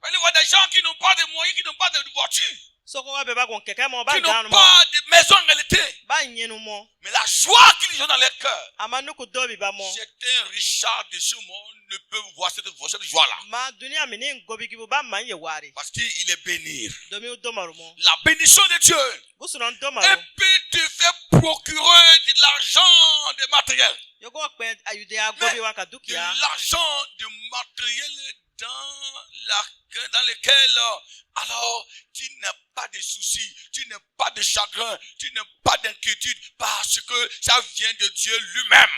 Allez voir des gens qui n'ont pas de moyens, qui n'ont pas de voiture, qui n'ont pas de maison en réalité. Mais la joie qu'ils ont dans leur cœur, certains richards de ce monde ne peuvent voir cette joie-là. Parce qu'il est béni. La bénédiction de Dieu, elle peut te faire procurer de l'argent, de matériel. Mais de l'argent, de matériel dans lequel alors tu n'as pas de soucis, tu n'as pas de chagrin, tu n'as pas d'inquiétude parce que ça vient de Dieu lui-même.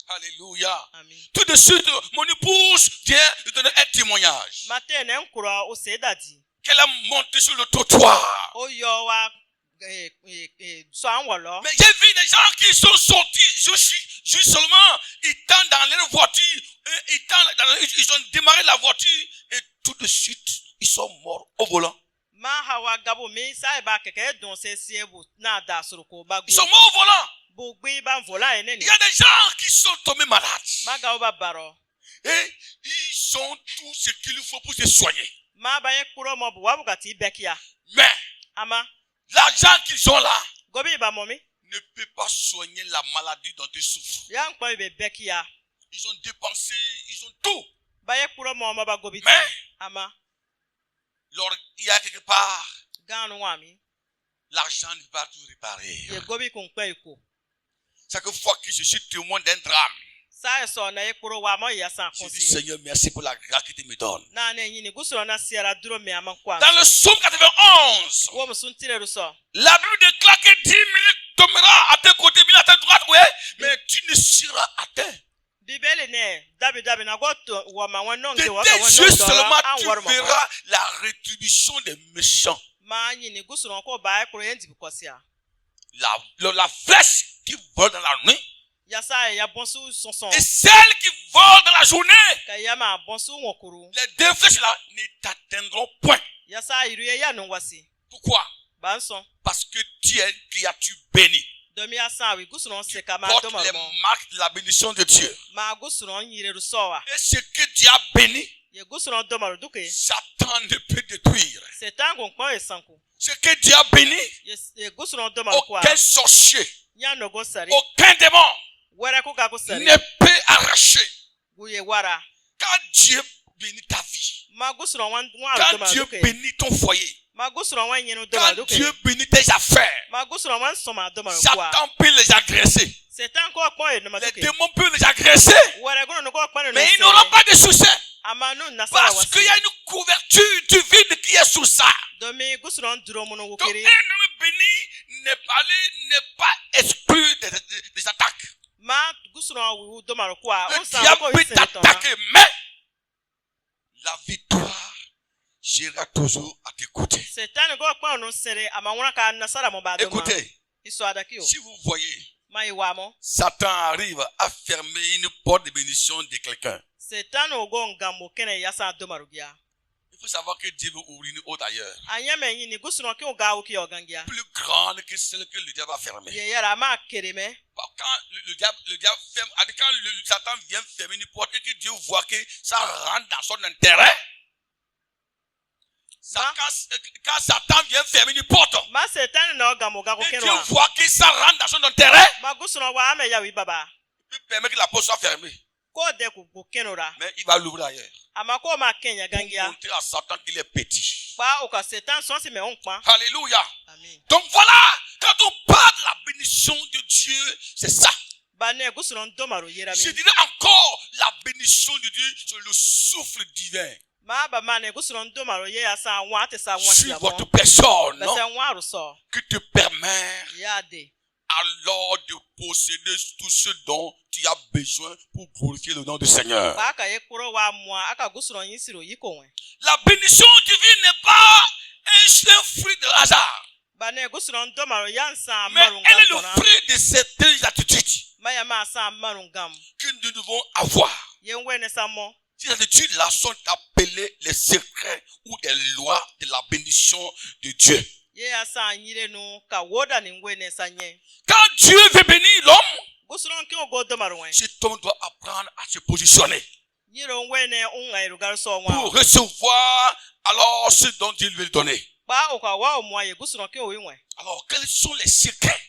Alléluia. Amen. Tout de suite, mon épouse vient de donner un témoignage. Qu'elle a monté sur le trottoir. Mais j'ai vu des gens qui sont sortis juste seulement, ils étant dans leur voiture, ils ont démarré la voiture et tout de suite, ils sont morts au volant. Ils sont morts au volant. Il y a des gens qui sont tombés malades. Et ils ont tout ce qu'il faut pour se soigner. Mais l'argent qu'ils ont là ne peut pas soigner la maladie dont ils souffrent. Ils ont dépensé, ils ont tout. Mais il y a quelque part, l'argent ne peut pas tout réparer. Chaque fois que je suis témoin d'un drame, je dis Seigneur, merci pour la grâce que tu me donnes. Dans le psaume 91, la Bible déclare que 10 000 tombera à tes côtés, 1000 à ta droite, oui, mais tu ne seras atteint. De tes yeux seulement tu verras la rétribution des méchants. La flèche qui vole dans la nuit et celle qui vole dans la journée, les deux flèches là ne t'atteindront point. Pourquoi? Parce que tu es une créature bénie. Tu portes les marques de la bénédiction de Dieu. Et ce que Dieu a béni, Satan ne peut détruire. Ce que Dieu a béni, aucun sorcier, aucun démon ne peut arracher. Quand Dieu bénit ta vie, quand Dieu bénit ton foyer, quand Dieu bénit tes affaires, Satan peut les agresser. Les démons peuvent les agresser, mais ils n'auront pas de succès. Parce qu'il y a une couverture divine qui est sous ça. Donc un homme béni n'est pas exclu des attaques. Le diable peut t'attaquer, mais la victoire sera toujours à tes côtés. Écoutez, si vous voyez, Satan arrive à fermer une porte de bénédiction de quelqu'un. Il faut savoir que Dieu veut ouvrir une autre ailleurs, plus grande que celle que le diable a fermée. Quand le diable ferme, quand Satan vient fermer une porte et que Dieu voit que ça rentre dans son intérêt, quand Satan vient fermer une porte et Dieu voit que ça rentre dans son intérêt, il peut permettre que la porte soit fermée. Mais il va l'ouvrir ailleurs pour montrer à Satan qu'il est petit. Alléluia. Amen. Donc voilà, quand on parle de la bénédiction de Dieu, c'est ça. Je dirais encore, la bénédiction de Dieu, c'est le souffle divin sur votre personne qui te permet alors de posséder tout ce dont tu as besoin pour glorifier le nom du Seigneur. La bénédiction divine n'est pas un fruit de hasard, mais elle est le fruit de certaines attitudes que nous devons avoir. Ces attitudes-là sont appelées les secrets ou les lois de la bénédiction de Dieu. Quand Dieu veut bénir l'homme, Cet homme doit apprendre à se positionner pour recevoir alors ce dont Dieu veut donner. Alors, quels sont les secrets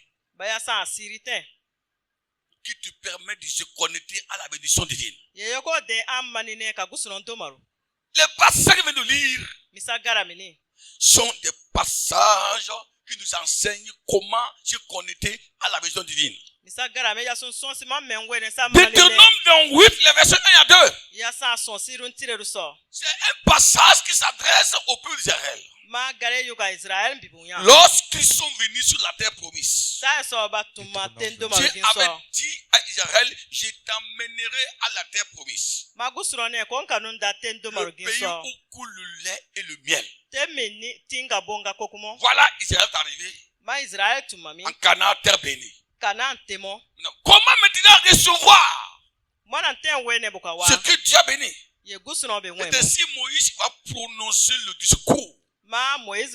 qui te permettent de se connecter à la bénédiction divine? Les passages que nous venons de lire sont des passages qui nous enseignent comment se connecter à la bénédiction divine. Deutéronome 28, les versets 1 à 2. C'est un passage qui s'adresse au peuple d'Israël. Lorsqu'ils sont venus sur la terre promise, Dieu avait dit à Israël, je t'emmènerai à la terre promise, le pays où coule le lait et le miel. Voilà, Israël est arrivé en Canaan, terre bénie. Comment maintenant recevoir ce que Dieu a béni? Et ainsi Moïse va prononcer le discours. Et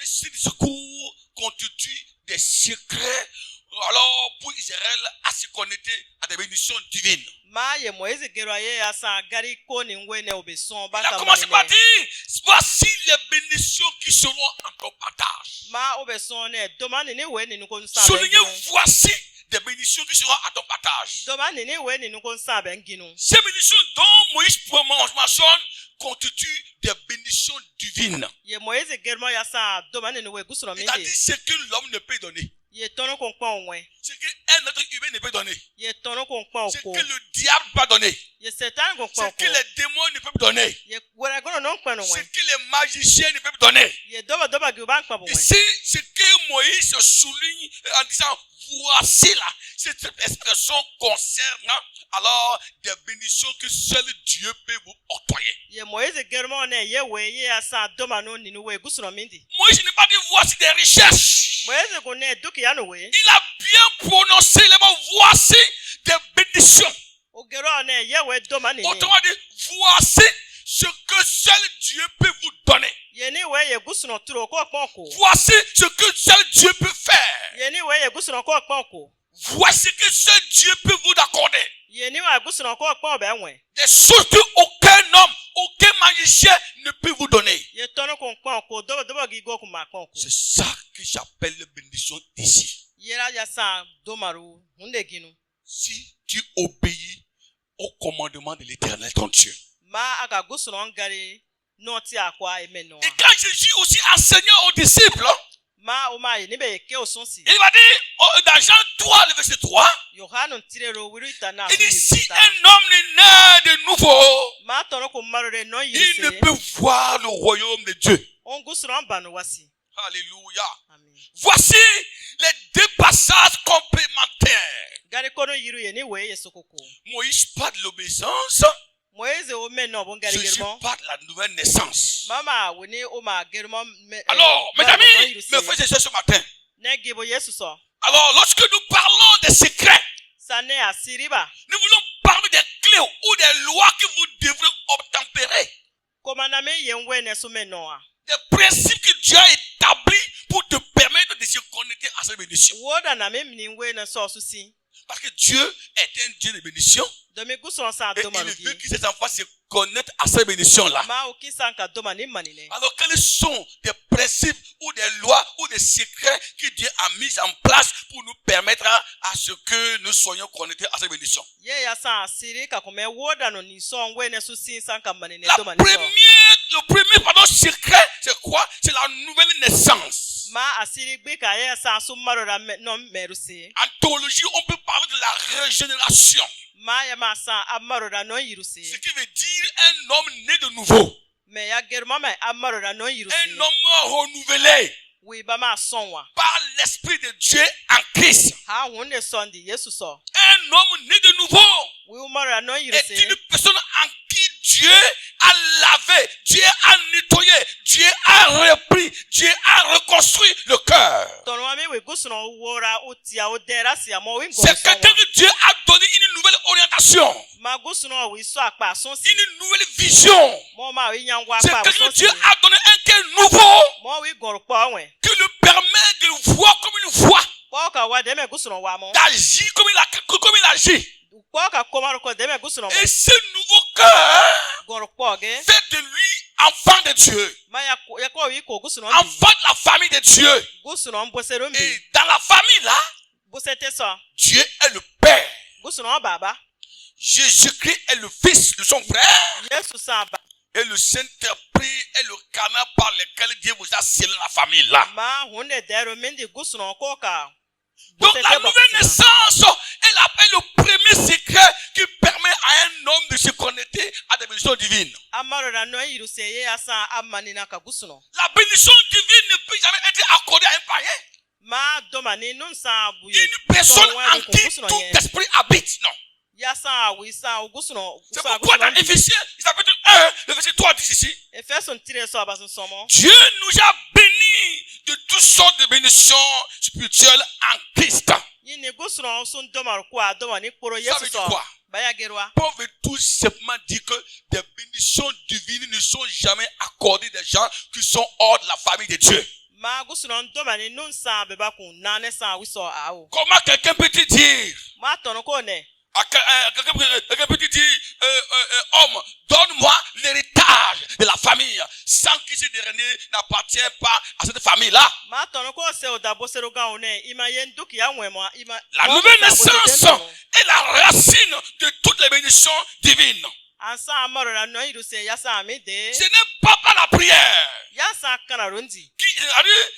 ce discours constitue des secrets alors pour Israël à se connecter à des bénédictions divines. Il a commencé par dire, voici les bénédictions qui seront en ton partage. Soulignez, voici des bénédictions qui seront à ton partage. Ces bénédictions dont Moïse mentionne constituent des bénédictions divines. C'est-à-dire ce que l'homme ne peut donner. Ce qu'un autre humain ne peut donner. Ce que le diable peut donner. Ce que les démons ne peuvent donner. Ce que les magiciens ne peuvent donner. Ici, ce que Moïse souligne en disant, voici là, cette expression concernant alors des bénédictions que seul Dieu peut vous octroyer. Moïse n'est pas dit voici des richesses. Il a bien prononcé les mots voici des bénédictions. Autrement dit, voici ce que seul Dieu peut vous donner. Voici ce que seul Dieu peut faire. Voici ce que seul Dieu peut vous accorder. Des choses qu'aucun homme, aucun magicien ne peut vous donner. C'est ça que j'appelle la bénédiction d'ici. Si tu obéis au commandement de l'Éternel ton Dieu. Et quand Jésus aussi enseignait aux disciples, il va dire dans Jean 3, le verset 3, il dit si un homme est né de nouveau, il ne peut voir le royaume de Dieu. Alléluia. Voici les deux passages complémentaires. Moïse parle de l'obéissance. Jésus parle de la nouvelle naissance. Alors, mes amis, mes frères et sœurs ce matin. Alors, lorsque nous parlons des secrets, nous voulons parler des clés ou des lois que vous devrez obtempérer. Des principes que Dieu a établis pour te permettre de se connecter à cette bénédiction. Parce que Dieu est un Dieu de bénédiction. Et il veut que ses enfants se connectent à cette bénédiction-là. Alors, quels sont des principes ou des lois ou des secrets que Dieu a mis en place pour nous permettre à ce que nous soyons connectés à cette bénédiction? Le premier secret, c'est quoi? C'est la nouvelle naissance. En théologie, on peut parler de la régénération. Ce qui veut dire un homme né de nouveau. Un homme renouvelé par l'Esprit de Dieu en Christ. Un homme né de nouveau est une personne en qui Dieu a lavé, Dieu a nettoyé, Dieu a repris, Dieu a reconstruit le cœur. C'est quelqu'un que Dieu a donné une nouvelle orientation, une nouvelle vision. C'est quelqu'un que Dieu a donné un cœur nouveau qui lui permet de voir comme une voix. d'agir comme il agit. Et ce nouveau cœur fait de lui enfant de Dieu. Enfant de la famille de Dieu. Et dans la famille là, Dieu est le Père. Jésus-Christ est le Fils de son frère. Et le Saint-Esprit est le canal par lequel Dieu vous a scellé la famille là. Donc la nouvelle naissance est le premier secret qui permet à un homme de se connecter à des bénédictions divines. La bénédiction divine ne peut jamais être accordée à un païen. Une personne en qui tout esprit habite, non. C'est pourquoi dans Éphésiens, chapitre 1, le verset 3 dit ici, Dieu nous a bénis de toutes sortes de bénédictions spirituelles en Christ. Ça veut dire quoi? Paul veut tout simplement dire que des bénédictions divines ne sont jamais accordées des gens qui sont hors de la famille de Dieu. Comment quelqu'un peut te dire? Quelqu'un peut dire, homme, donne-moi l'héritage de la famille, sans que ce dernier n'appartient pas à cette famille-là. La nouvelle naissance est la racine de toutes les bénédictions divines. Ce n'est pas par la prière. Ce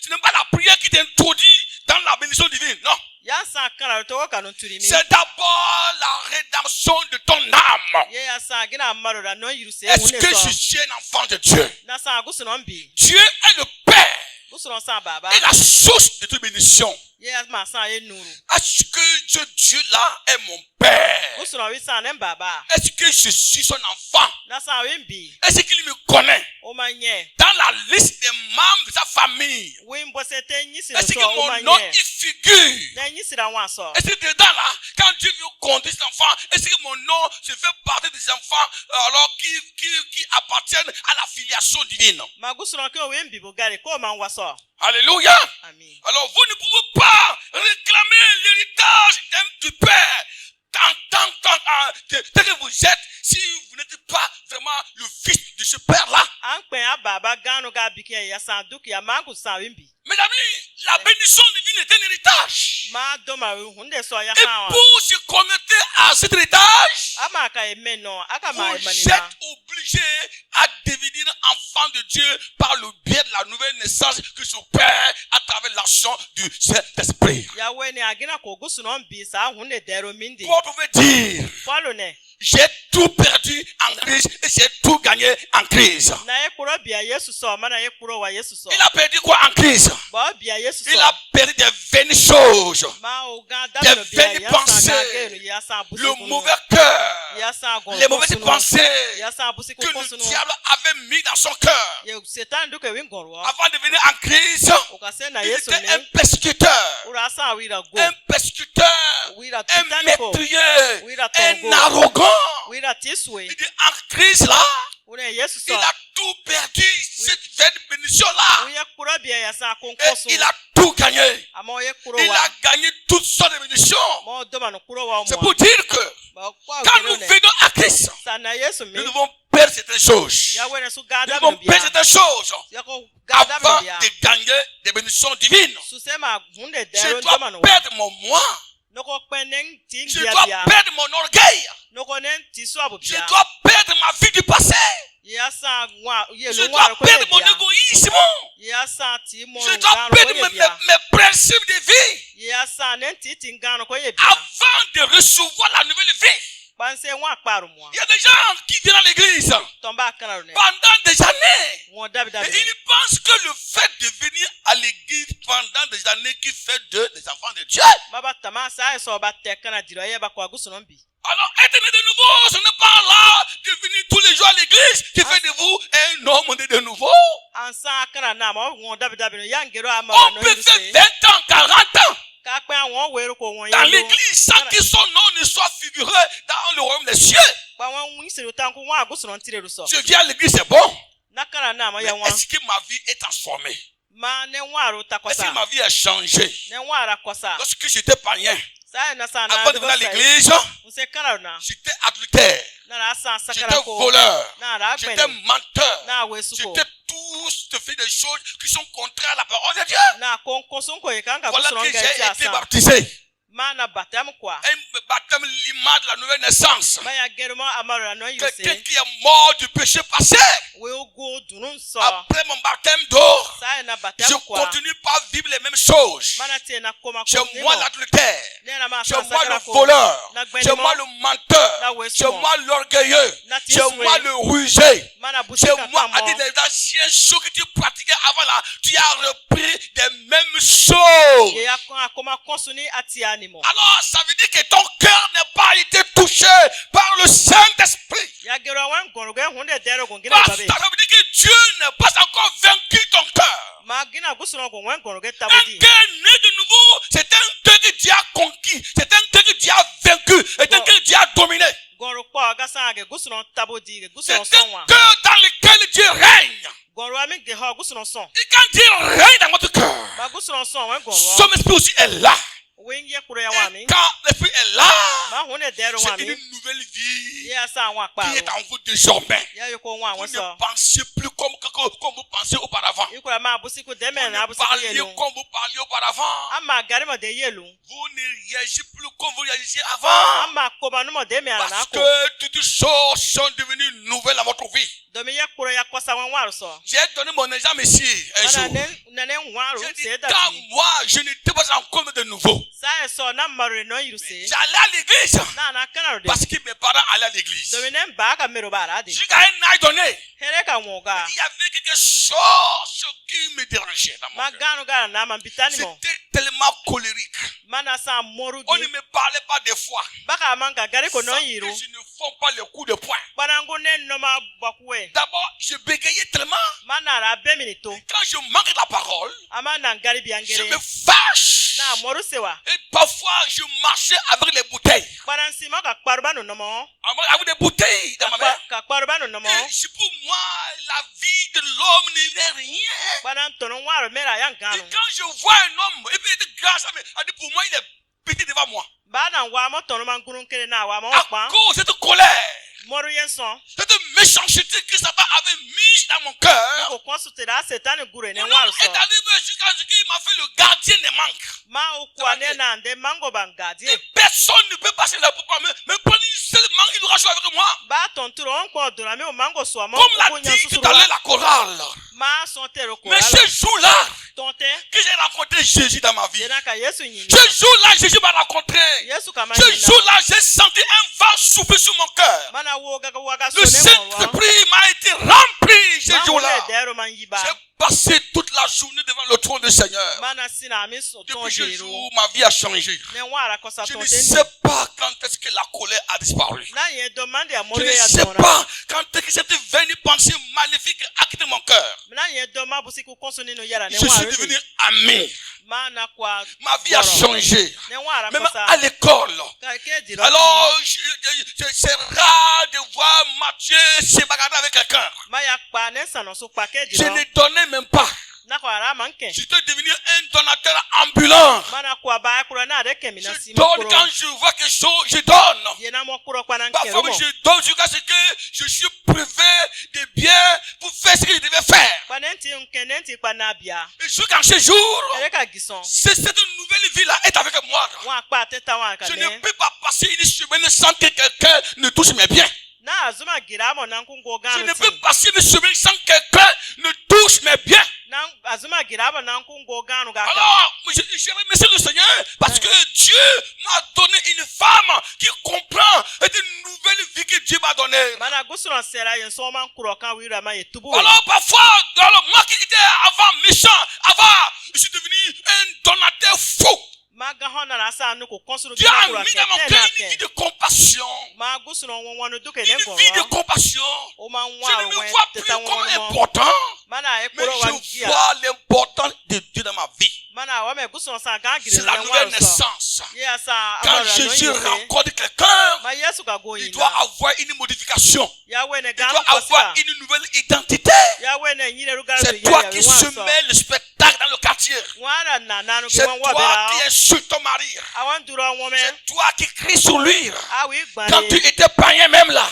n'est pas la prière qui t'introduit dans la bénédiction divine, non. C'est d'abord la rédemption de ton âme. Est-ce que je suis un enfant de Dieu? Dieu est le Père et la source de toute bénédiction. Est-ce que ce Dieu-là est mon Père? Est-ce que je suis son enfant? Est-ce qu'il me connaît? Dans la liste des membres de sa famille, est-ce que mon nom y figure? Est-ce que dedans là, quand Dieu veut conduire ses enfants, est-ce que mon nom se fait partie des enfants alors qui appartiennent à la filiation divine? Alléluia. Amen. Alors vous ne pouvez pas réclamer l'héritage du Père tant que vous êtes, si vous n'êtes pas vraiment le fils de ce Père-là. Mes amis, la bénédiction divine est un héritage. Et pour se connecter à cet héritage, vous êtes obligé à devenir enfant de Dieu par le biais de la nouvelle naissance que se opère à travers l'action du Saint-Esprit. Paul pouvait dire, j'ai tout perdu en Christ et j'ai tout gagné en Christ. Il a perdu quoi en Christ? Il a perdu des vaines choses, des vaines pensées, le mauvais cœur, les mauvaises pensées que le diable avait mis dans son cœur. Avant de venir en Christ, il était un persécuteur, un méprieux, un arrogant. Il dit en Christ là, il a tout perdu, cette vaine bénédiction-là. Et il a tout gagné. Il a gagné toutes sortes de bénédictions. C'est pour dire que quand nous venons à Christ, nous devons perdre certaines choses. Nous devons perdre certaines choses avant de gagner des bénédictions divines. Je dois perdre mon moi. Je dois perdre mon orgueil. Je dois perdre ma vie du passé. Je dois perdre mon égoïsme. Je dois perdre mes principes de vie avant de recevoir la nouvelle vie. Il y a des gens qui viennent à l'église pendant des années. Et ils pensent que le fait de venir à l'église pendant des années qui fait d'eux des enfants de Dieu. Alors, être né de nouveau, ce n'est pas là de venir tous les jours à l'église qui fait de vous un homme de nouveau. On peut faire 20 ans, 40 ans dans l'église sans que son nom ne soit figuré dans le royaume des cieux. Je viens à l'église, c'est bon. Mais est-ce que ma vie est transformée? Est-ce que ma vie a changé? Lorsque j'étais païen, avant de venir à l'église, j'étais adultère, j'étais voleur, j'étais menteur, j'étais tous de faire des choses qui sont contraires à la parole de Dieu. Voilà que j'ai été baptisé. Un baptême l'image de la nouvelle naissance. Quelqu'un qui est mort du péché passé. Après mon baptême d'eau, je continue pas à vivre les mêmes choses. C'est moi l'adultère, c'est moi le voleur, c'est moi le menteur, c'est moi l'orgueilleux, c'est moi le rusé, c'est moi à dire les anciennes choses que tu pratiquais avant là, tu as repris des mêmes choses. Alors, ça veut dire que ton cœur n'a pas été touché par le Saint-Esprit. Ça veut dire que Dieu n'a pas encore vaincu ton cœur. Un cœur né de nouveau, c'est un cœur que Dieu a conquis, c'est un cœur que Dieu a vaincu, c'est un cœur que Dieu a dominé. C'est un cœur dans lequel Dieu règne. Et quand Dieu règne dans votre cœur, son esprit aussi est là. Et quand l'esprit est là, c'est une nouvelle vie qui est en vous désormais. Vous ne pensez plus comme vous pensez auparavant. Vous ne parliez comme vous parliez auparavant. Vous ne réagissez plus comme vous réagissez avant. Parce que toutes les choses sont devenues nouvelles dans votre vie. J'ai donné mon exemple ici un jour. J'ai dit, quand moi, je n'étais pas encore de nouveau. J'allais à l'église parce que mes parents allaient à l'église. Jusqu'à un âge donné, il y avait quelque chose qui me dérangeait dans mon cœur. C'était tellement colérique. On ne me parlait pas des fois. Je ne fais pas le coup de poing. D'abord, je bégayais tellement. Quand je manque de la parole, je me fâche. Et parfois, je marchais avec les bouteilles. Avec des bouteilles dans ma main. Et pour moi, la vie de l'homme n'est rien. Et quand je vois un homme, et puis il est grand, pour moi, il est petit devant moi. À cause de cette colère, cette méchanceté que Satan avait mise dans mon cœur, mon homme est arrivé jusqu'à ce qu'il m'a fait le gardien des manques. Et personne ne peut passer là pourquoi même pas une seule mangue, il aura joué avec moi. Comme l'a dit tout à l'heure la chorale. Mais ce jour-là, que j'ai rencontré Jésus dans ma vie, ce jour-là, Jésus m'a rencontré. Ce jour-là, j'ai senti un vent souffler sur mon cœur. Le Saint-Esprit m'a été rempli ce jour-là. J'ai passé toute la journée devant le trône du Seigneur. Depuis ce jour, ma vie a changé. Je ne sais pas quand est-ce que la colère a disparu. Je ne sais pas quand est-ce que cette vaine pensée maléfique a quitté mon cœur. Je suis devenu ami. Ma vie a changé. Même à l'école. Alors, c'est rare de voir Mathieu se bagarrer avec quelqu'un. Je ne donnais même pas. J'étais devenu un donateur ambulant. Je donne quand je vois quelque chose, je donne. Parfois, je donne jusqu'à ce que je suis privé de biens pour faire ce que je devais faire. Et jusqu'à ce jour, cette nouvelle vie-là est avec moi. Je ne peux pas passer une semaine sans que quelqu'un ne touche mes biens. Je ne peux passer une semaine sans que quelqu'un ne touche mes biens. Alors, je remercie le Seigneur parce que Dieu m'a donné une femme qui comprend une nouvelle vie que Dieu m'a donnée. Alors, parfois, moi qui étais avant méchant, je suis devenu un donateur fou. Dieu a mis dans mon cœur une vie de compassion. Une vie de compassion. Je ne me vois plus comme important, mais je vois l'importance de Dieu dans ma vie. C'est la nouvelle naissance. Quand Jésus rencontre quelqu'un, il doit avoir une modification. Il doit avoir une nouvelle identité. C'est toi qui se mets le spectacle dans le quartier. C'est toi qui insultes ton mari. C'est toi qui cries sur lui. Quand tu étais païen même là,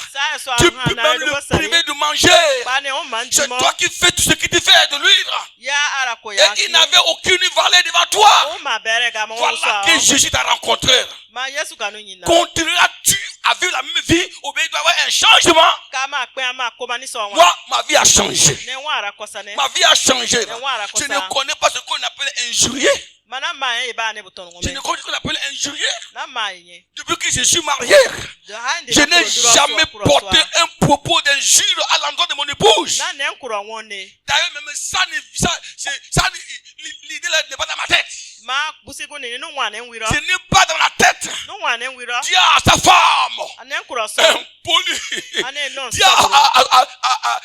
tu peux même le priver de manger. C'est toi qui fais tout ce qui te fait de lui. Et il n'avait aucune valeur devant toi. Voilà que Jésus t'a rencontré. Continueras-tu à vivre la même vie ou bien il doit y avoir un changement? Moi, ma vie a changé. Ma vie a changé. Je ne connais pas ce qu'on appelle injurier. Je ne connais pas ce qu'on appelle injurier. Depuis que je suis marié, je n'ai jamais porté un propos d'injure à l'endroit de mon épouse. D'ailleurs, même ça l'idée n'est pas dans ma tête. Ce n'est pas dans la tête. Dis à sa femme, impoli. Dis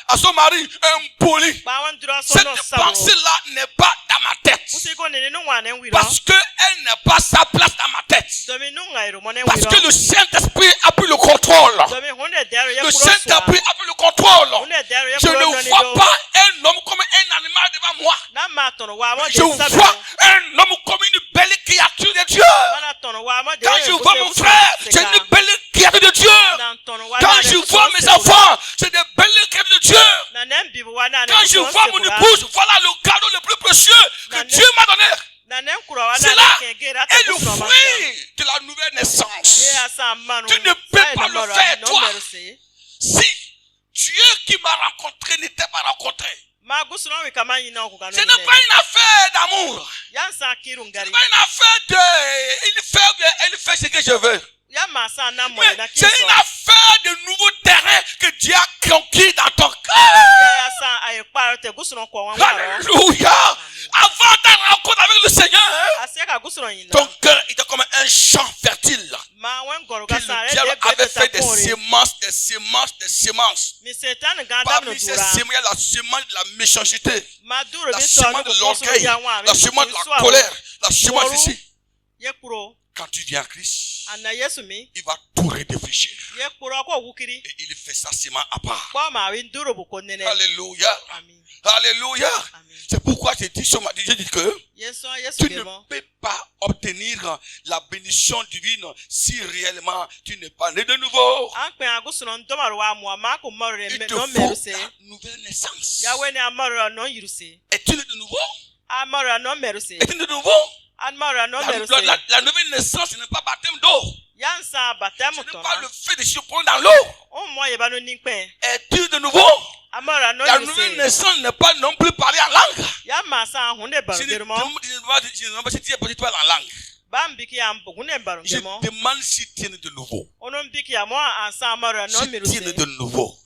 à son mari, impoli. Cette pensée-là n'est pas dans ma tête. Parce qu'elle n'a pas sa place dans ma tête. Parce que le Saint-Esprit a pris le contrôle. Le Saint-Esprit a pris le contrôle. Je ne vois pas un homme comme un animal devant moi. Je vois un homme comme une belle créature de Dieu. Quand je vois mon frère, c'est une belle créature de Dieu. Quand je vois mes enfants, c'est des belles créatures de Dieu. Quand je vois mon épouse, voilà le cadeau le plus précieux que Dieu m'a donné. C'est là est le fruit de la nouvelle naissance. Tu ne peux pas le faire, toi. Si Dieu qui m'a rencontré n'était pas rencontré, ce n'est pas une affaire d'amour. Ce n'est pas une affaire de... Il fait ce que je veux. C'est une affaire de nouveau terrain que Dieu a conquis dans ton cœur. Alléluia. Avant ta rencontre avec le Seigneur, ton cœur était comme un champ fertile. Que le diable avait fait des semences. Parmi ces semences, il y a la semence de la méchanceté, la semence de l'orgueil, la semence de la colère, la semence ici. Quand tu viens à Christ, il va tout redéfricher. Et il fait sa semence à part. Alléluia. Alléluia. C'est pourquoi je dis que tu ne peux pas obtenir la bénédiction divine si réellement tu n'es pas né de nouveau. Il te faut la nouvelle naissance. Es-tu né de nouveau? Es-tu né de nouveau? La nouvelle naissance, ce n'est pas baptême d'eau. Ce n'est pas le fait de se prendre dans l'eau. Es-tu de nouveau? La nouvelle naissance n'est pas non plus parler en langue. Je ne sais pas si tu es parlé en langue. Je demande si tu es de nouveau. Si tu es de nouveau,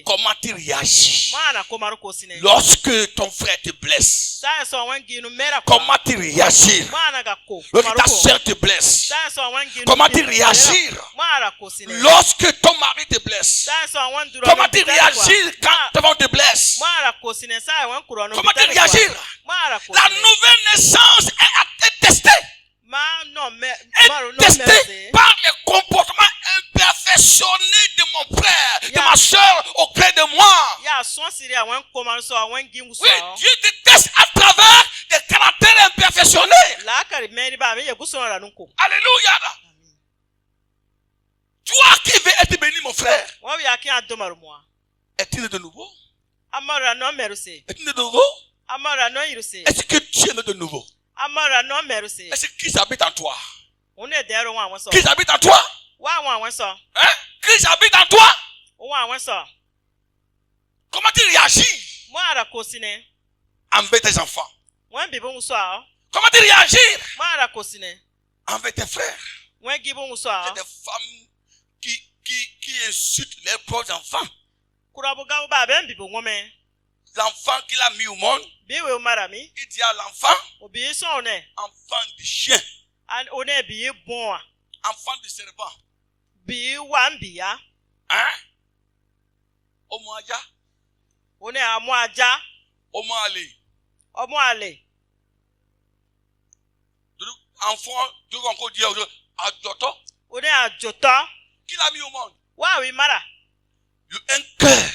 comment tu réagis lorsque ton frère te blesse? Comment tu réagis lorsque ta soeur te blesse? Comment tu réagis lorsque ton mari te blesse? Comment tu réagis quand ton femme te blesse? Comment tu réagis? La nouvelle naissance est testée. Est testé par les comportements imperfectionnés de mon frère, de ma soeur auprès de moi. Oui, Dieu te teste à travers des caractères imperfectionnés. Alléluia. Toi qui veux être béni, mon frère, es-tu né de nouveau? Es-tu né de nouveau? Est-ce que tu es né de nouveau? Est-ce que Christ habite en toi? Christ habite en toi? Hein? Christ habite en toi? Comment tu réagis envers tes enfants? Comment tu réagis envers tes frères? Il y a des femmes qui insultent leurs propres enfants. L'enfant qu'il a mis au monde, il dit à l'enfant, enfant de chien, enfant de serpent. Hein? Enfant, tu vas encore dire Adjoto, qu'il a mis au monde. Un cœur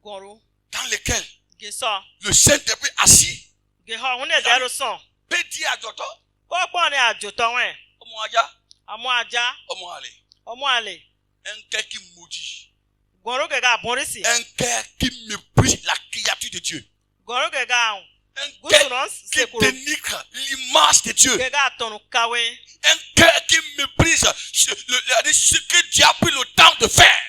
dans lequel le Saint-Esprit assis Peut dire à Joto. Un cœur qui maudit. Un cœur qui méprise la créature de Dieu. Un cœur qui dénigre l'image de Dieu. Un cœur qui méprise ce que Dieu a pris le temps de faire.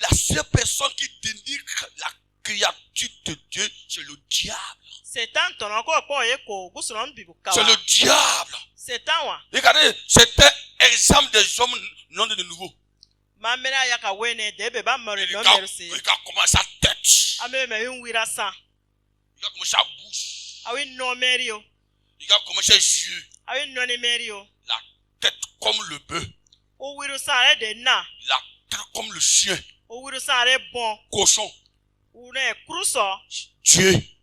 La seule personne qui dénigre la créature de Dieu, c'est le diable. C'est le diable. Regardez, c'était exemple des hommes non de nouveau. Il a commencé à tête. Il a commencé à bouche. Il a commencé à yeux. La tête comme le bœuf. La tête comme le chien. Cochon. Dieu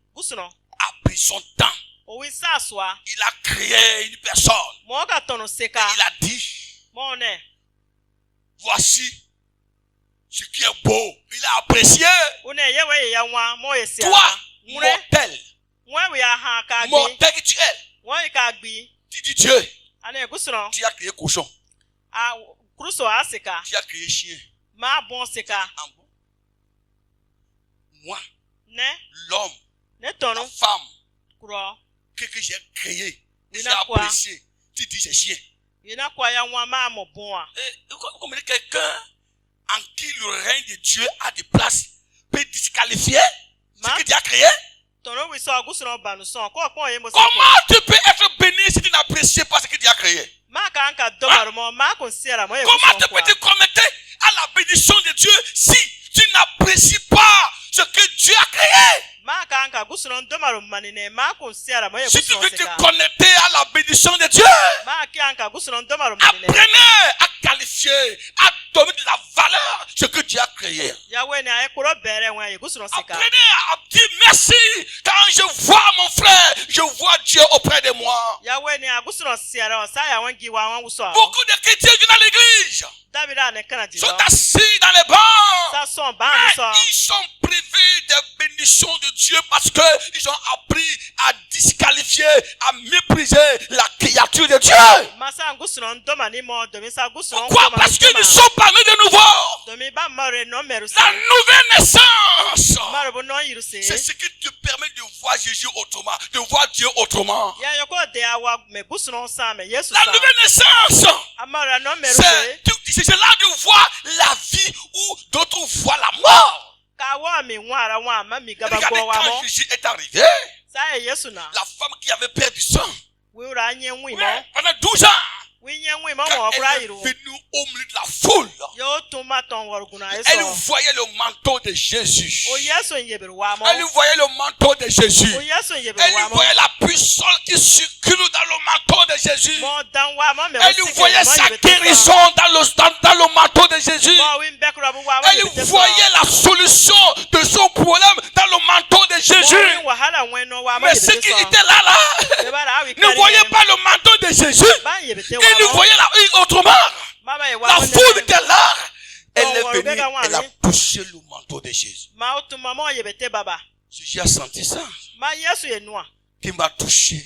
a pris son temps. Il a créé une personne. Et il a dit, voici ce qui est beau. Il a apprécié. Toi, mortel. Mortel que tu es. Tu dis Dieu. Tu as créé cochon. Tu as créé chien. Moi, l'homme, la femme, que j'ai créé, j'ai apprécié. Tu dis c'est chien. Comme quelqu'un en qui le règne de Dieu a des places peut disqualifier ce que Dieu a créé. Comment tu peux être béni si tu n'apprécies pas ce que Dieu a créé? Comment tu peux te connecter à la bénédiction de Dieu si tu n'apprécies pas ce que Dieu a créé? Si tu veux te connecter à la bénédiction de Dieu, apprenez à qualifier, à donner de la valeur ce que Dieu a créé. Apprenez à dire merci quand je vois mon frère, je vois Dieu auprès de moi. Beaucoup de chrétiens viennent à l'église, sont assis dans les bancs, mais ils sont privés des bénédictions de Dieu parce qu'ils ont appris à disqualifier, à mépriser la créature de Dieu. Pourquoi? Parce qu'ils ne sont pas nés de nouveau. La nouvelle naissance, c'est ce qui te permet de voir Jésus autrement, de voir Dieu autrement. La nouvelle naissance, c'est là de voir la vie où d'autres voient la mort. Regardez, quand Jésus est arrivé, la femme qui avait perdu sang pendant 12 ans, quand elle est venue au milieu de la foule, elle voyait le manteau de Jésus. Elle voyait le manteau de Jésus. Elle voyait la puissance qui circule dans le manteau de Jésus. Elle voyait sa guérison dans le manteau de Jésus. Elle voyait la solution de son problème dans le manteau de Jésus. Mais ceux qui étaient là, ne voyaient pas le manteau de Jésus. Ils voyaient la vie autrement. La foule était là. Elle est venue, elle a touché le manteau de Jésus. Jésus a senti ça. Qui m'a touché.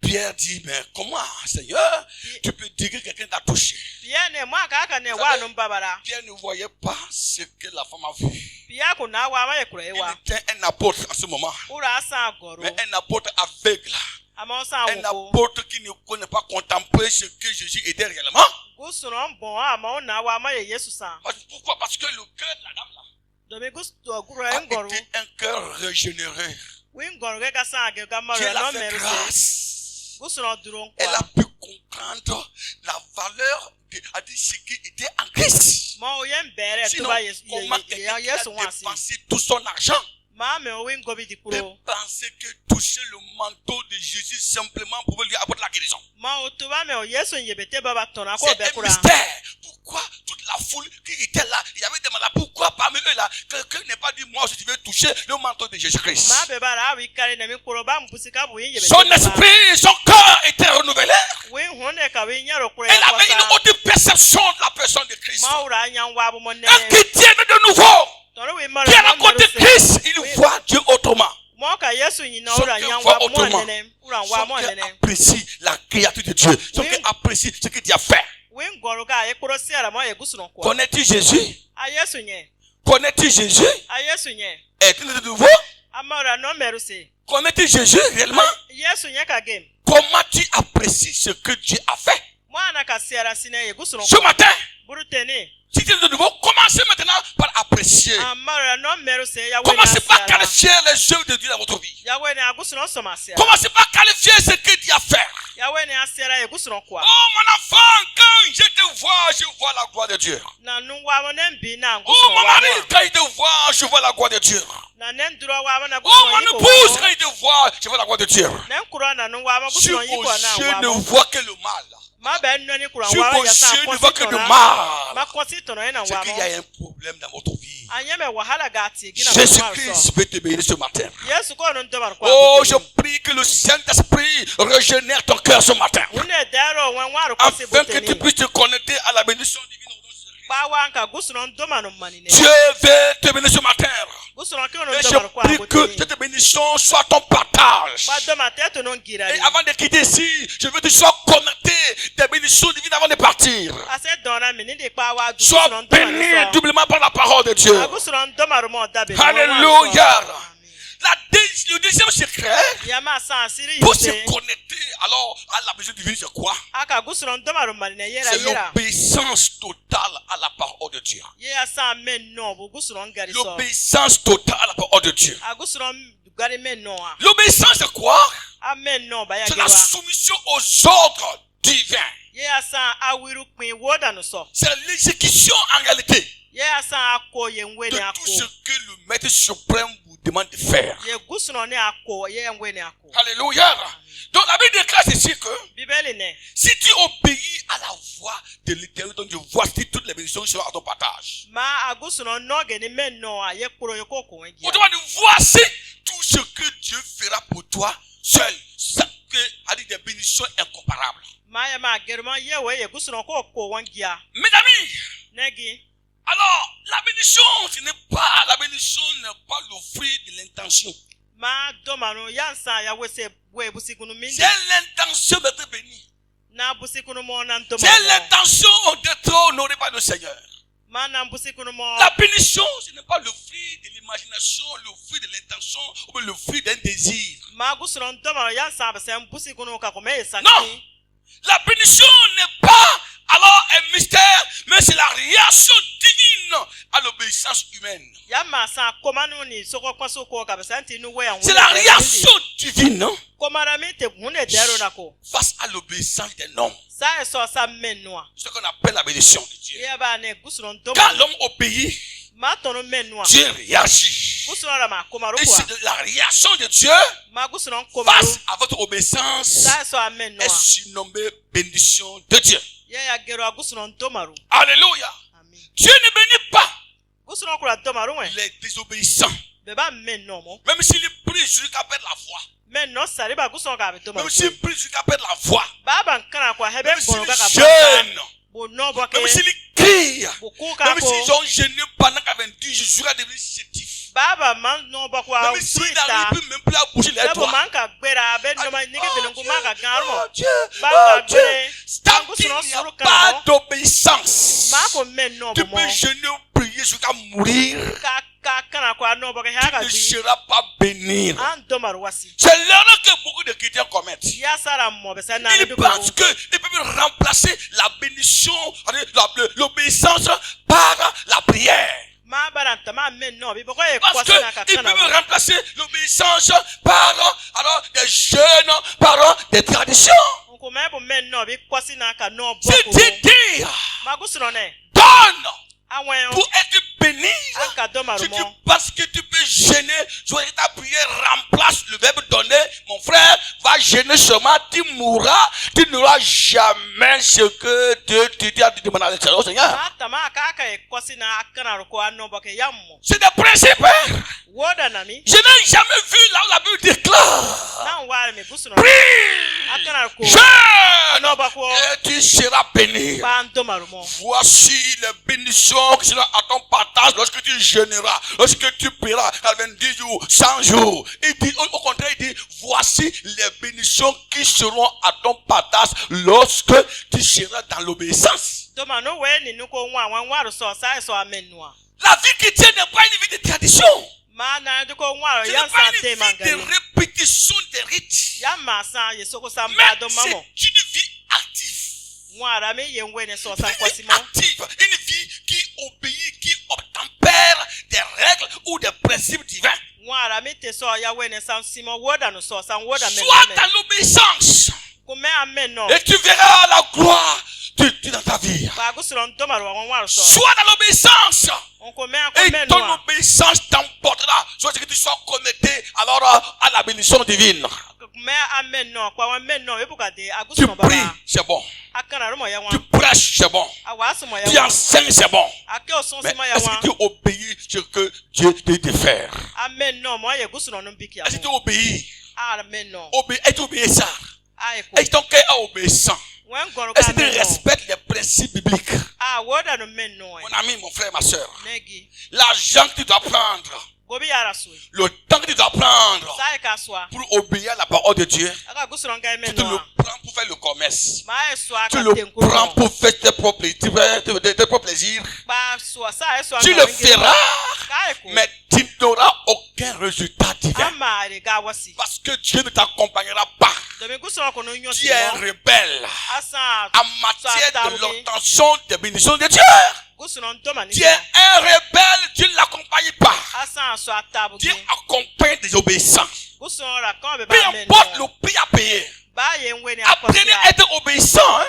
Pierre dit, mais comment, Seigneur, tu peux dire que quelqu'un t'a touché? Pierre ne voyait pas ce que la femme a vu. Il était un apôtre en ce moment. Mais un apôtre aveugle. Un apôtre qui ne connaît pas contempler ce que Jésus était réellement. Pourquoi? Parce que le cœur de la dame là a été un cœur régénéré. Dieu l'a fait grâce. Elle a pu comprendre la valeur de ce qui était en Christ. Sinon, comment quelqu'un a dépensé tout son argent? De penser que toucher le manteau de Jésus simplement pour lui apporter la guérison. C'est un mystère. Pourquoi toute la foule qui était là, il y avait des malades, pourquoi parmi eux là, quelqu'un n'est pas dit moi aussi tu veux toucher le manteau de Jésus-Christ? Son esprit, son cœur était renouvelé. Elle avait une autre perception de la personne de Christ. Un chrétien de nouveau qui rencontre Christ, il voit Dieu autrement. Son cœur apprécie la créature de Dieu. Son cœur apprécie ce que Dieu a fait. Connais-tu Jésus? Connais-tu Jésus? Es-tu de nouveau? Connais-tu Jésus réellement? Comment tu apprécies ce que Dieu a fait? Ce matin, si tu es de nouveau, commencez maintenant par apprécier. Commencez par qualifier les œuvres de Dieu dans votre vie. Commencez par qualifier ce que Dieu a fait. Oh mon enfant, quand je te vois la gloire de Dieu. Oh mon mari, quand il te voit, je vois la gloire de Dieu. Oh mon épouse, quand il te voit, je vois la gloire de Dieu. Si vos yeux ne voient que le mal. Si vos yeux ne voient que le mal, c'est qu'il y a un problème dans votre vie. Jésus-Christ veut te bénir ce matin. Oh, je prie que le Saint-Esprit régénère ton cœur ce matin. Afin que tu puisses te connecter à la bénédiction divine. Dieu veut te bénir ce matin. Et je prie que cette bénédiction soit ton partage. Et avant de quitter ici, je veux que tu sois connecté des bénédictions divines avant de partir. Sois béni doublement par la parole de Dieu. Alléluia. Le deuxième secret, pour se connecter alors à la bénédiction divine, c'est quoi? C'est l'obéissance totale à la parole de Dieu. L'obéissance totale à la parole de Dieu. L'obéissance, c'est quoi? C'est la soumission aux ordres divins. C'est l'exécution en réalité de tout ce que le maître suprême vous demande de faire. Alléluia. Donc la Bible déclare ici que si tu obéis à la voix de l'Éternel, donc je vois si toutes les bénédictions seront à ton partage. Autrement dit, voici tout ce que Dieu fera pour toi seul. Ça que a dit des bénédictions incomparables. Mes amis, alors la bénédiction, la bénédiction n'est pas le fruit de l'intention. C'est l'intention d'être béni. C'est l'intention d'être honoré par le Seigneur. La bénédiction, ce n'est pas le fruit de l'imagination, le fruit de l'intention ou le fruit d'un désir. Non, la bénédiction n'est pas alors un mystère, mais c'est la réaction divine à l'obéissance humaine. C'est la réaction divine face à l'obéissance d'un homme. C'est ce qu'on appelle la bénédiction de Dieu. Quand l'homme obéit, Dieu réagit. Et c'est la réaction de Dieu face à votre obéissance est surnommée bénédiction de Dieu. Alléluia. Dieu ne bénit pas les désobéissants. Même s'il prie jusqu'à perdre la foi. Même s'il prie jusqu'à perdre la foi. Même s'il jeûne. Même s'il crie. Même s'ils ont jeûné pendant 90 jours jusqu'à devenir chétif. Même s'il n'arrive même plus à bouger les doigts. Oh Dieu, tant qu'il n'y a pas d'obéissance, tu peux jeûner ou prier jusqu'à mourir. Tu ne seras pas béni. C'est l'erreur que beaucoup de chrétiens commettent. Ils pensent qu'ils peuvent remplacer la bénédiction, l'obéissance par la prière. Parce qu'ils peuvent remplacer l'obéissance par des jeûnes, par des traditions. C'est dire, donne pour être béni. Si tu penses que tu peux gêner, soit ta prière remplace le verbe donner, mon frère, va gêner seulement, tu mourras, tu n'auras jamais ce que Dieu te a demandé à l'extérieur, Seigneur. C'est des principes. Je n'ai jamais vu là où la Bible déclare. Prie, jeûne, et tu seras béni. Voici les bénédictions qui seront à ton partage lorsque tu jeûneras, lorsque tu prieras 90 jours, 100 jours. Il dit, au contraire, il dit, voici les bénédictions qui seront à ton partage lorsque tu seras dans l'obéissance. La vie chrétienne n'est pas une vie de tradition. Ce n'est pas une vie de répétition des rites. Mais c'est une vie active. Une vie active. Une vie qui obéit, qui obtempère des règles ou des principes divins. Sois dans l'obéissance. Et tu verras la gloire de Dieu dans ta vie. Sois dans l'obéissance. Et ton obéissance t'emportera. Soit que tu sois connecté alors à la bénédiction divine. Tu pries, c'est bon. Tu prêches, c'est bon. Tu enseignes, c'est bon. Mais est-ce que tu obéis ce que Dieu te dit de faire? Est-ce que tu obéis? Es-tu obéissant? Est-ce que ton cœur est obéissant? Est-ce que tu respectes les principes bibliques? Mon ami, mon frère, ma soeur, l'argent que tu dois prendre, le temps que tu dois prendre pour obéir à la parole de Dieu, tu le prends pour faire le commerce. Tu le prends pour faire tes propres plaisirs. Tu le feras, mais tu n'auras aucun résultat divin. Parce que Dieu ne t'accompagnera pas. Tu es un rebelle en matière de l'obtention des bénédictions de Dieu. Tu es un rebelle, Dieu ne l'accompagne pas. Dieu accompagne des obéissants. Peu importe le prix à payer. Apprenez à être obéissant.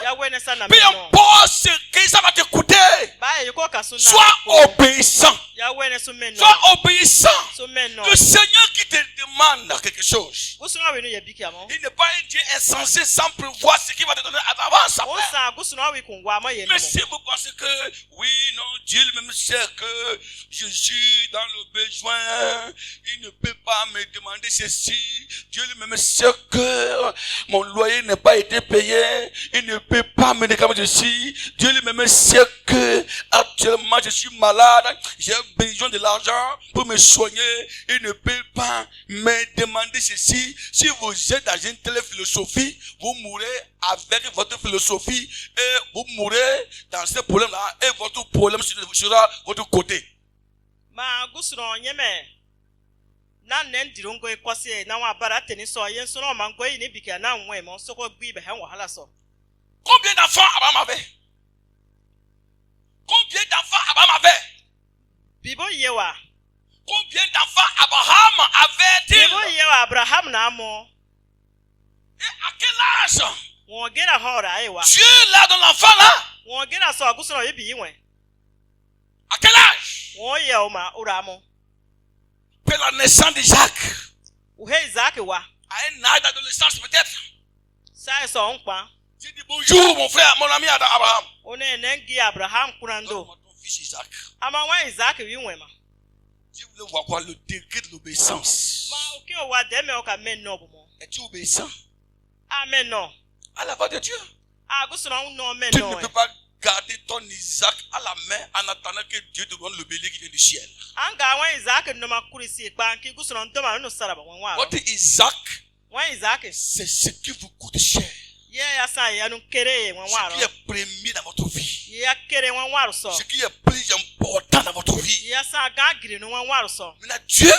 Peu importe ce que ça va te coûter. Sois obéissant. Sois obéissant. Le Seigneur qui te demande quelque chose, il n'est pas un Dieu insensé sans prévoir ce qu'il va te donner à l'avance. Mais si vous pensez que, oui, non, Dieu lui-même sait que je suis dans le besoin, il ne peut pas me demander ceci. Dieu lui-même sait que mon loyer n'a pas été payé, il ne peut pas me réclamer ceci. Dieu lui-même sait que actuellement je suis malade, j'ai besoin de l'argent pour me soigner. Il ne peut pas me demander ceci. Si vous êtes dans une telle philosophie, vous mourrez avec votre philosophie et vous mourrez dans ce problème-là et votre problème sera votre côté. Combien d'enfants Abraham avait? Combien d'enfants Abraham avait? Combien d'enfants Abraham avait-il? Et à quel âge? Dieu l'a dans l'enfant là? À quel âge? Après la naissance d'Isaac. À un âge d'adolescence peut-être. J'ai dit bonjour mon frère, mon ami Abraham. Oh, mon fils Isaac. Je voulais voir quoi, le degré de l'obéissance. Es-tu obéissant? Amen. À la voix de Dieu. Tu ne peux pas garder ton Isaac à la main en attendant que Dieu te donne le bélier qui vient du ciel. Votre Isaac, c'est ce qui vous coûte cher. Ce qui est premier dans votre vie. Ce qui est plus important dans votre vie. Maintenant, Dieu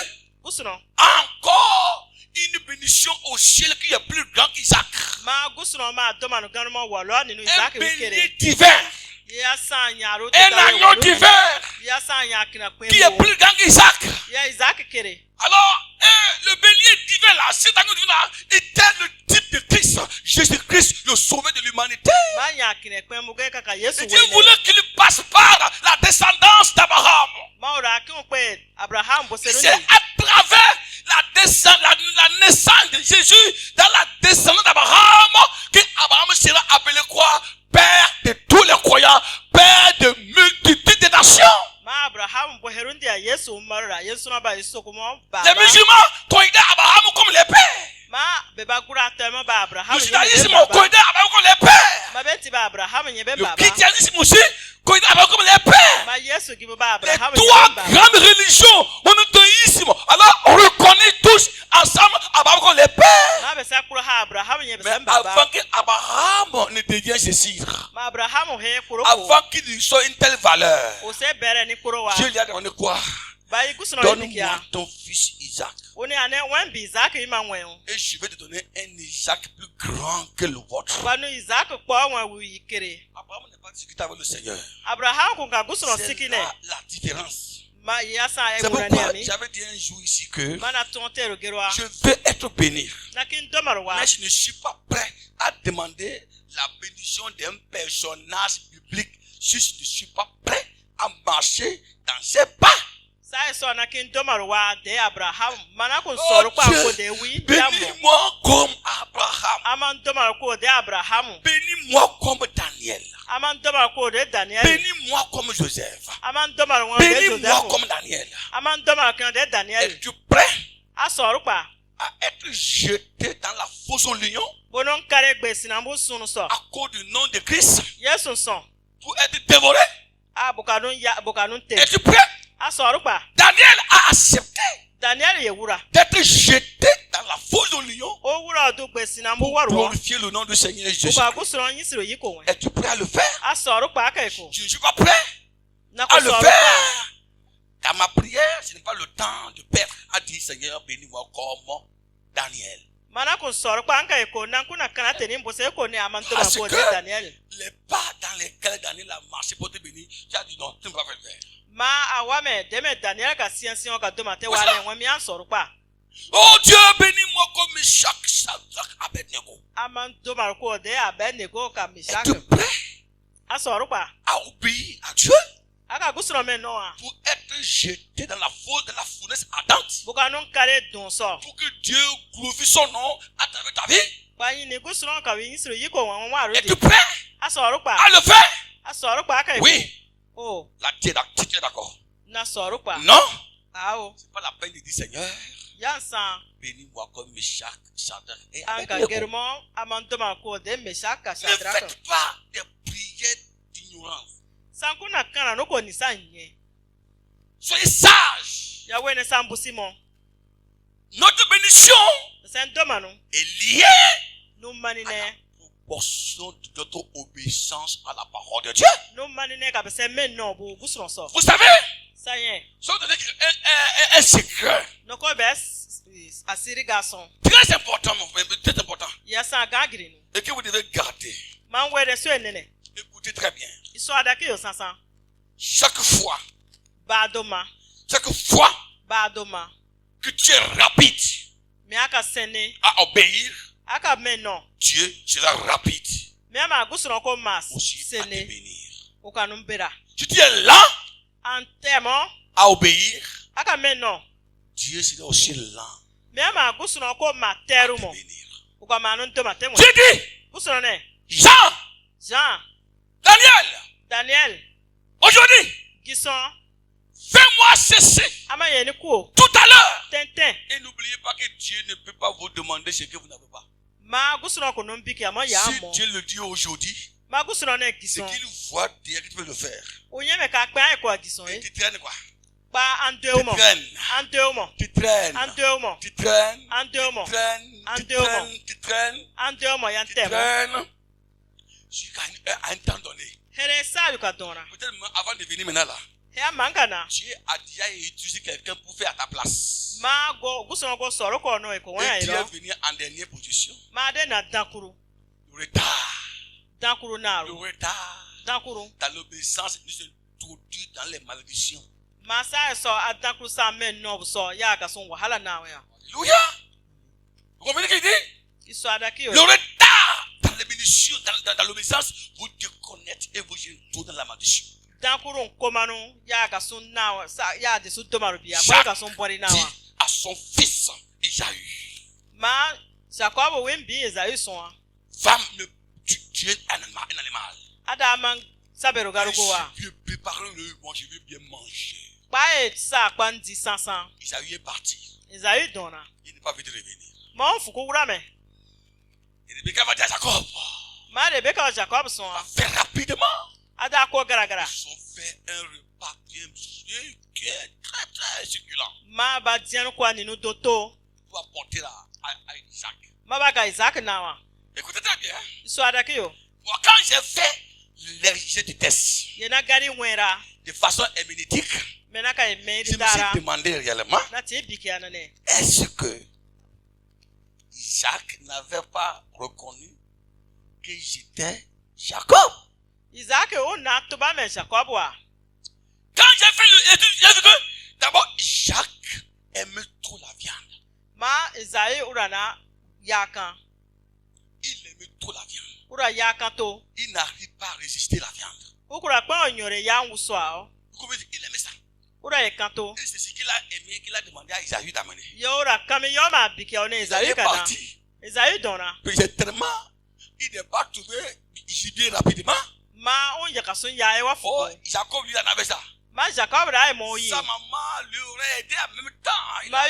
a encore une bénédiction au ciel qui est plus grand qu'Isaac. Un bélier divin. Un agneau divin qui est plus grand qu'Isaac. Alors, le bélier divin là, cet agneau divin là, était le type de Christ. Jésus-Christ, le sauveur de l'humanité. Et Dieu voulait qu'il passe par la descendance d'Abraham. C'est à travers la naissance de Jésus dans la descendance d'Abraham qu'Abraham sera appelé quoi? Père de tous les croyants, Père de multitudes de nations. Les musulmans considèrent Abraham comme les pères. Le judaïsme considère Abraham comme les pères. Le christianisme aussi considère Abraham comme les pères. Les trois grandes religions monothéisme. Alors on reconnaît tous ensemble Abraham comme les pères. Mais avant qu'Abraham ne devienne ceci, avant qu'il soit une telle valeur, Dieu lui a demandé quoi? Donne-moi ton fils Isaac. Et je vais te donner un Isaac plus grand que le vôtre. Abraham n'est pas discuté avec le Seigneur. C'est là la différence. C'est pourquoi j'avais dit un jour ici que je veux être béni. Mais je ne suis pas prêt à demander la bénédiction d'un personnage biblique si je ne suis pas prêt à marcher dans ses pas. Bénis-moi comme Abraham. Bénis-moi comme Daniel. Bénis-moi comme Joseph. Bénis-moi comme Daniel. Es-tu prêt à être jeté dans la fosse au lion à cause du nom de Christ pour être dévoré? Es-tu prêt? Daniel a accepté d'être jeté dans la fosse au lion pour glorifier le nom du Seigneur Jésus. Es-tu prêt à le faire? Je ne suis pas prêt à le faire. Dans ma prière, ce n'est pas le temps de perdre à dire Seigneur, bénis-moi comme Daniel. Parce que les pas dans lesquels Daniel a marché pour te bénir, tu as dit non, tu ne peux pas le faire. Oh Dieu, bénis-moi comme Meshach, Shadrach, Abednego. Es-tu prêt à obéir à Dieu pour être jeté dans la fournaise ardente, pour que Dieu glorifie son nom à travers ta vie? Es-tu prêt à le faire? Oui. La tu es d'accord? Non? C'est pas la peine de dire Seigneur, bénis-moi comme Meshach, Shadrach et Abednego. Ne faites pas des prières d'ignorance. Soyez sages. Notre bénédiction est liée à la proportion de notre obéissance à la parole de Dieu. Vous savez, je vais donner un secret très important, très important, et que vous devez garder. Écoutez très bien. Chaque fois que tu es rapide à obéir, Dieu sera rapide aussi à te bénir. Si tu es lent à obéir, Dieu sera aussi lent à te bénir. J'ai dit, Jean, Daniel, aujourd'hui, fais-moi cesser tout à l'heure. Et n'oubliez pas que Dieu ne peut pas vous demander ce que vous n'avez pas. Si Dieu le dit aujourd'hui, c'est qu'il voit dire que tu peux le faire. Et tu traînes quoi? Tu traînes. Jusqu'à un temps donné. Peut-être avant de venir maintenant là. Dieu a déjà utilisé quelqu'un pour faire à ta place. Et Dieu est venu en dernière position. Le retard dans l'obéissance nous introduit dans les malédictions. Alléluia. Vous comprenez ce qu'il dit? Le retard dans les bénédictions, dans l'obéissance, vous déconnectez et vous introduisez dans la malédiction. Jacques dit à son fils Isaïe, femme, tu es un animal. Je vais préparer le, moi je vais bien manger. Isaïe est parti. Il n'est pas venu de revenir. Et Rebecca va dire à Jacob. Fait rapidement. Ils ont fait un repas bien très très succulent. Pour apporter à Isaac. Écoutez très bien. Moi, quand j'ai fait les rejets du test de façon herméneutique, je me suis demandé réellement, est-ce que Isaac n'avait pas reconnu que j'étais Jacob? Quand j'ai fait l'étude, j'ai vu que d'abord Jacques aime trop la viande. Il aime trop la viande. Il n'arrive pas à résister la viande. Il aimait ça. Et c'est ce qu'il a aimé, qu'il a demandé à Isaïe d'amener. Il est parti. Peut-être il n'est pas trouvé gibier rapidement. Oh, Jacob lui en avait ça. Sa maman lui aurait aidé en même temps. La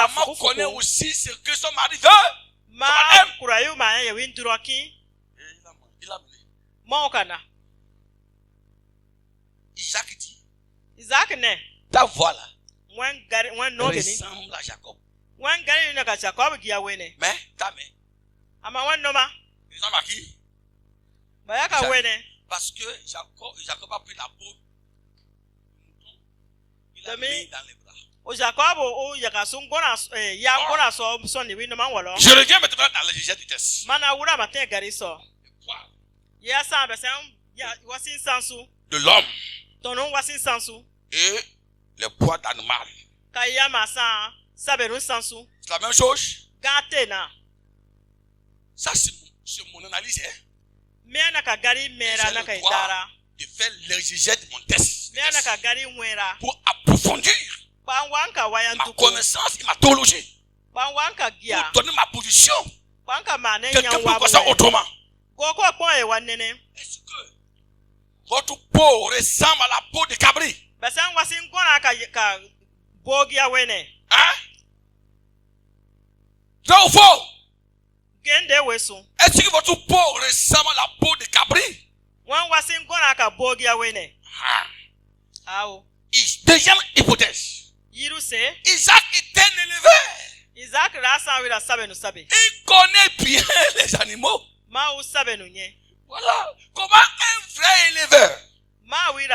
maman connaît aussi ce que son mari veut. Il a mené. Isaac dit, ta voix là ressemble à Jacob. Mais ta main ressemble à qui? Parce que Jacob a pris la peau. Il a mis dans les bras. Je reviens maintenant dans le sujet du test. De l'homme et le poids d'animal. C'est la même chose. Ça c'est mon analyse. J'ai le droit de faire l'exégèse de mon test pour approfondir ma connaissance et ma théologie, pour donner ma position. Quelqu'un peut voir ça autrement. Est-ce que votre peau ressemble à la peau de cabri? Hein? Vrai ou faux? Est-ce que votre peau ressemble à la peau de cabri? Deuxième hypothèse. Isaac était un éleveur. Il connaît bien les animaux. Voilà. Comment un vrai éleveur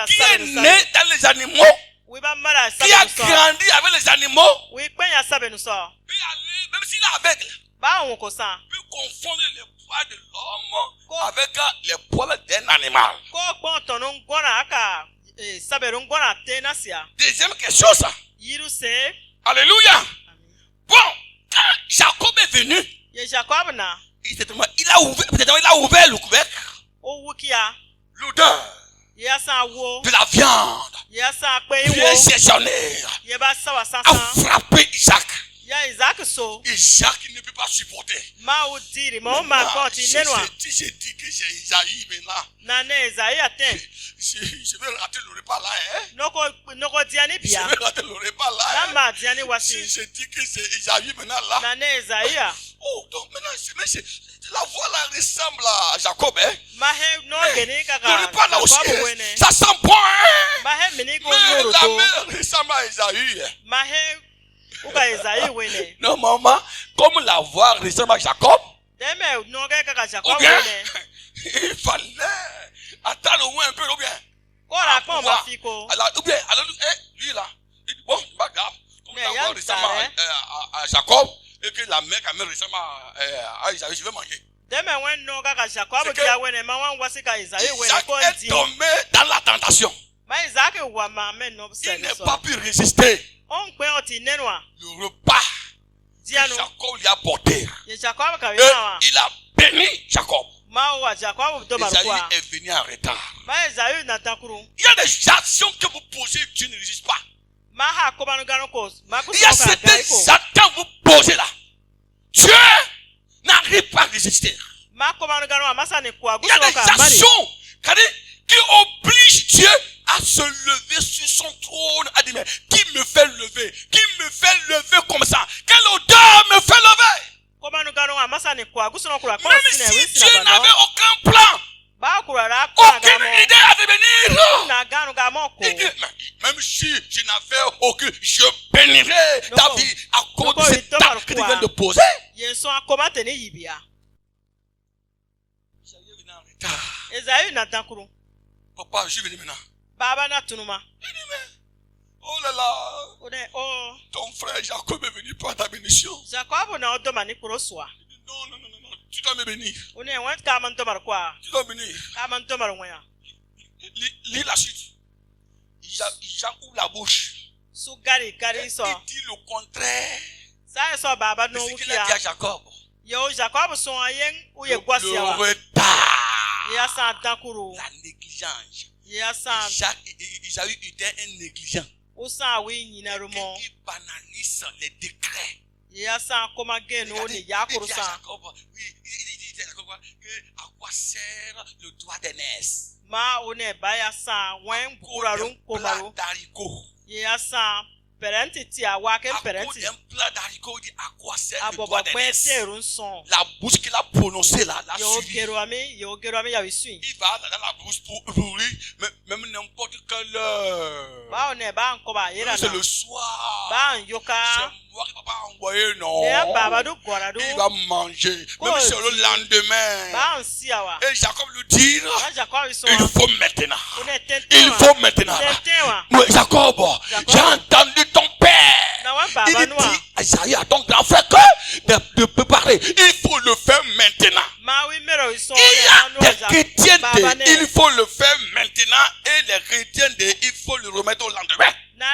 qui est né dans les animaux, qui a grandi avec les animaux, peut aller, même s'il est aveugle, peut confondre le poids de l'homme avec le poids d'un animal. Deuxième question, ça. Alléluia. Bon, quand Jacob est venu, il a ouvert le couvercle. L'odeur de la viande bien saisonnée a frappé Isaac. Isaac ne peut pas supporter. J'ai dit que c'est Isaïe maintenant. Je vais rater le repas là. Je vais rater le repas là. Je dis que c'est Isaïe maintenant là. Oh, donc maintenant, la voix là ressemble à Jacob. Le repas là aussi, ça sent bon. Mais la mère ressemble à Isaïe. Non, maman, comme la voix ressemble à Jacob, ou bien, il fallait attendre au moins un peu, ou bien. Alors, lui là, il dit, bon, pas grave, comme la voix ressemble à Jacob, et que la mère quand même ressemble à Isaïe, je vais manger. Isaac est tombé dans la tentation. Il n'a pas pu résister. Le repas que Jacob lui a porté. Et il a béni Jacob. Esaïe est venu en retard. Il y a des actions que vous posez, Dieu ne résiste pas. Il y a certaines actions que vous posez là. Dieu n'arrive pas à résister. Il y a des actions qui obligent Dieu à se lever sur son trône, a dit, mais qui me fait lever? Qui me fait lever comme ça? Quelle odeur me fait lever? Même si Dieu n'avait aucun plan, aucune idée à devenir. Il dit, même si je n'avais aucune, je bénirais ta vie à cause de cet acte que tu viens de poser. Papa, je vais venir maintenant. Il dit, mais, oh là là, ton frère Jacob est venu pour ta bénédiction. Il dit, non, tu dois me bénir. Tu dois bénir. Lis la suite. Jean ouvre la bouche. Il dit le contraire de ce qu'il a dit à Jacob. Le retard. La négligence. Isaïe était un négligent. Qui banalise les décrets. Il dit à Jacob, à quoi sert le doigt d'aînesse? Un plat d'haricots, dit à quoi sert le doigt d'aînesse? La bouche qu'il a prononcée là, la suivi. Il va dans la bouche pour ouvrir, même n'importe quelle heure. C'est le soir. C'est moi qui va pas envoyer, non. Il va manger. Même sur le lendemain. Et Jacob lui dit, il faut maintenant. Il faut maintenant. Jacob, j'ai entendu ton père. Il dit à Isaïe, à ton grand frère, que de préparer. Il faut le faire maintenant. Il y a des chrétiens il faut le faire maintenant. Et les chrétiens il faut le remettre au lendemain. Dieu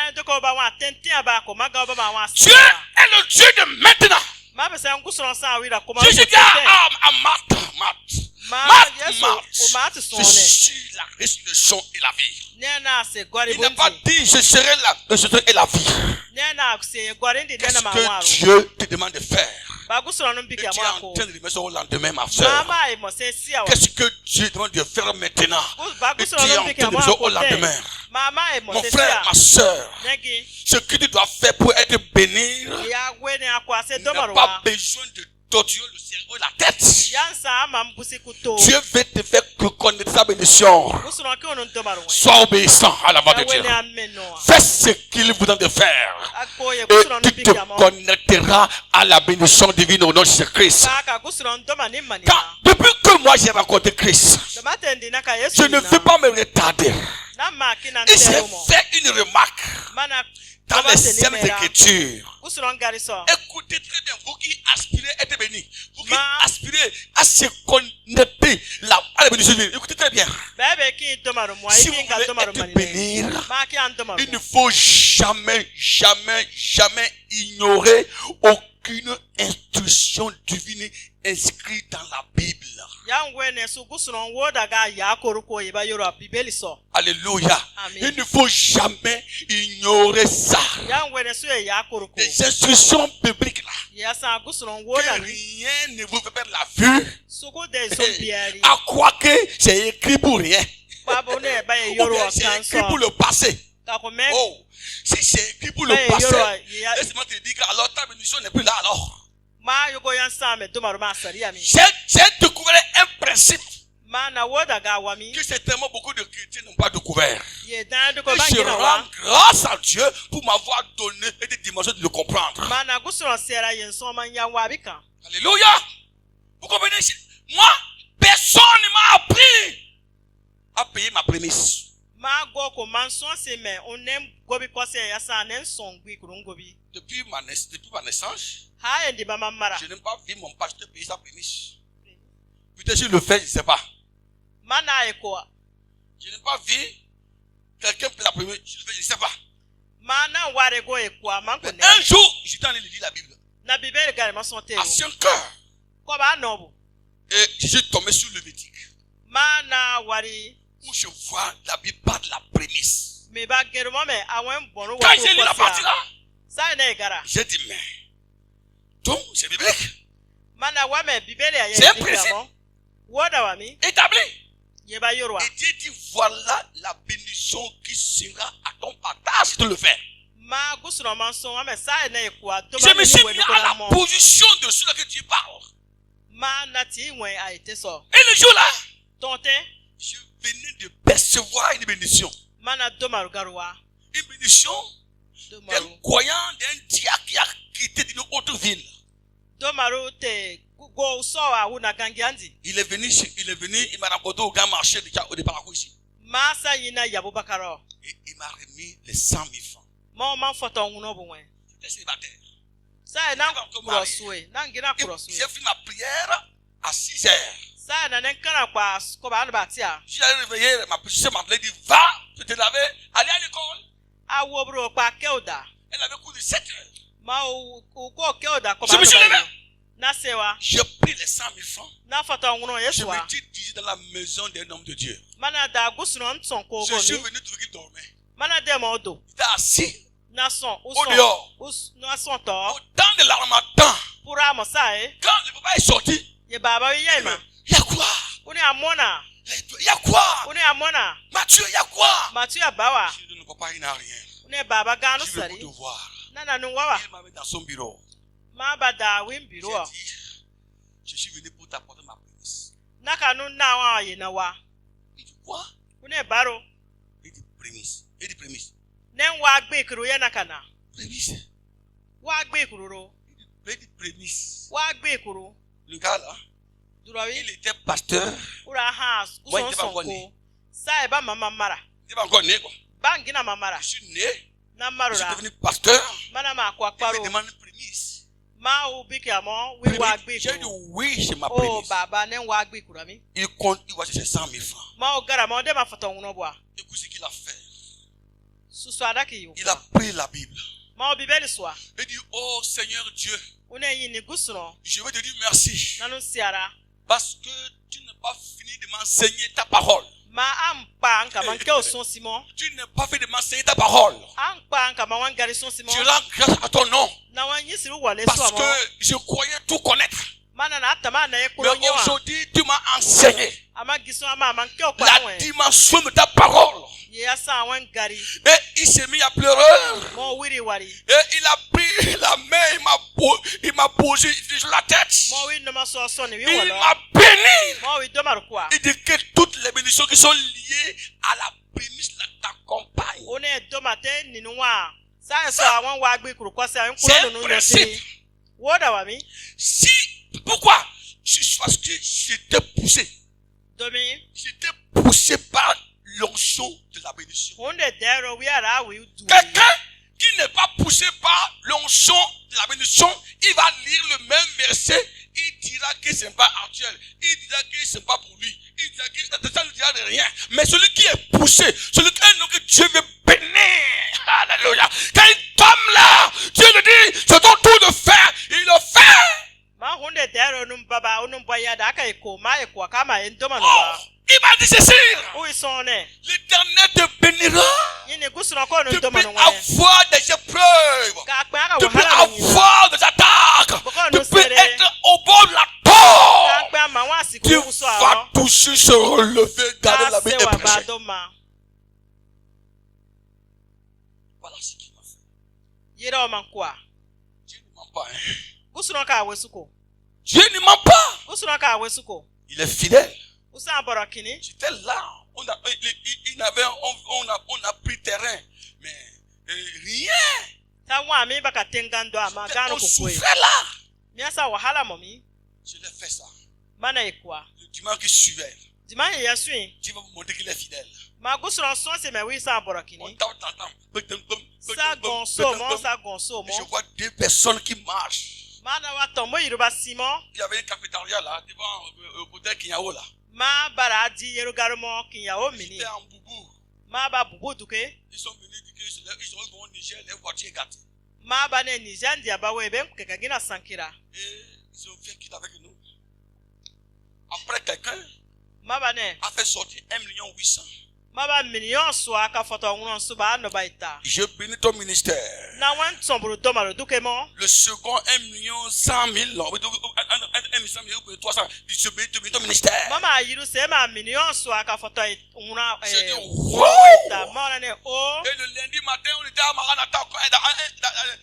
est le Dieu de maintenant. Jésus dit à Marthe, je suis la résurrection et la vie. Il n'a pas dit je serai la résurrection et la vie. Qu'est-ce que Dieu te demande de faire? Et tu es en train de remettre au lendemain, ma soeur. Qu'est-ce que Dieu demande de faire maintenant? Et tu es en train de remettre au lendemain. Mon frère, ma soeur, ce que tu dois faire pour être béni, tu n'as pas besoin de torturer le cerveau et la tête. Dieu veut te faire reconnaître sa bénédiction. Sois obéissant à la voix de Dieu. Fais ce qu'il vous demande de faire. Et tu te connecteras à la bénédiction divine au nom de Jésus-Christ. Depuis que moi j'ai rencontré Christ, je ne veux pas me retarder. Et j'ai fait une remarque dans les Saintes Écritures. Écoutez très bien, vous qui aspirez à être bénis, vous qui aspirez à se connecter à la bénédiction divine, écoutez très bien. Si vous voulez être béni, il ne faut jamais ignorer aucune instruction divine inscrite dans la Bible. Alléluia. Il ne faut jamais ignorer ça. Les instructions bibliques là. Que rien ne vous fait perdre la vue. À quoi que c'est écrit pour rien. Ou bien c'est écrit pour le passé. Oh, c'est écrit pour le passé. Laisse-moi te dire que alors ta bénédiction n'est plus là alors. J'ai découvert un principe que certainement beaucoup de chrétiens n'ont pas découvert. Et je rends grâce à Dieu pour m'avoir donné des dimensions de le comprendre. Alléluia. Vous comprenez? Moi, personne ne m'a appris à payer ma prémisse. Depuis ma naissance, je n'ai pas vu mon pasteur payer sa prémisse. Peut-être si je le fais, je ne sais pas. Je n'ai pas vu quelqu'un payer la prémisse, je le fais, je ne sais pas. Mais un jour, j'étais en train de lire la Bible. À 5 heures. Et je suis tombé sur le Lévitique. Où je vois la Bible parle de la prémisse. Quand j'ai lu la partie là, j'ai dit, mais donc c'est biblique. C'est un principe établi. Et Dieu dit, voilà la bénédiction qui sera à ton partage si tu le fais. Je me suis mis à la position de celui que Dieu parle. Et le jour là, je venais de percevoir une bénédiction. Une bénédiction d'un croyant, d'un diacre qui a quitté d'une autre ville. Il est venu, il m'a rencontré au grand marché de Parakou ici. Et il m'a remis les 100 000 francs. J'étais célibataire. J'ai fait ma prière à 6 heures. J'ai réveillé, ma petite m'a dit, va, tu te laver, allez à l'école. Elle avait cours de 7 heures. Je me suis levé. J'ai pris les 100 000 francs. Je me suis dirigé dans la maison d'un homme de Dieu. Je suis venu trouver qu'il dormait. Il était assis au dehors. Au temps de l'Armatan, quand le papa est sorti, il y a quoi? Il y a quoi? Mathieu, il y a quoi? Je dis, non, papa, il n'a rien. Je veux vous devoir. Il m'a mis dans son bureau. J'ai dit, je suis venu pour t'apporter ma prémisse. Il dit quoi? Il dit prémisse. Il dit prémisse. Prémisse. Il dit prémisse. Le gars là, il était pasteur. Moi, il n'était pas encore né. Il n'était pas encore né quoi. Je suis né. Je suis devenu pasteur. Il me demande une prémisse. J'ai dit oui, c'est ma prémisse. Il compte, il va chercher 100 000 francs. Écoute ce qu'il a fait. Il a pris la Bible. Il dit, oh Seigneur Dieu, je veux te dire merci. Parce que tu n'as pas fini de m'enseigner ta parole. Tu n'as pas fait de m'enseigner ta parole. Je rends grâce à ton nom. Parce que je croyais tout connaître. Mais aujourd'hui, tu m'as enseigné la dimension de ta parole. Et il s'est mis à pleurer. Et il a pris la main, il m'a posé sur la tête. Il m'a béni. Il dit que toutes les bénédictions qui sont liées à la prémisse t'accompagnent. C'est un principe. Si, pourquoi? Parce que j'étais poussé. J'étais poussé par l'onction de la bénédiction. Quelqu'un qui n'est pas poussé par l'onction de la bénédiction, il va lire le même verset, il dira que ce n'est pas actuel, il dira que ce n'est pas pour lui, il dira que ça ne dira de rien. Mais celui qui est poussé, celui que Dieu veut bénir, alléluia, quand il tombe là, Dieu lui dit, c'est ton tour de faire, il le fait. Oh, il m'a dit ceci. L'Éternel te bénira. Tu peux avoir des épreuves. Tu peux avoir des attaques. Tu peux être au bord de la mort. Tu vas toucher, se relever, garder la vie et prêcher. Voilà ce qu'il m'a fait. Dieu ne ment pas. Dieu ne ment pas. Il est fidèle. J'étais là. On a pris terrain. Mais rien. On souffrait là. Je l'ai fait ça. Le dimanche qui suivait. Dieu va vous montrer qu'il est fidèle. On je vois 2 personnes qui marchent. Il y avait une cafétéria là, devant le côté Kinyao là. J'étais en boubou. Ils sont venus dire qu'ils sont venus au Niger, les voitures gâtées. Et ils ont fait quitter avec nous. Après quelqu'un a fait sortir 1 800 000. Je bénis ton ministère. Le second 1 100 000. 1 ministère. Mama yiru se ma million so aka photo una et le lundi matin, on était à Maranatha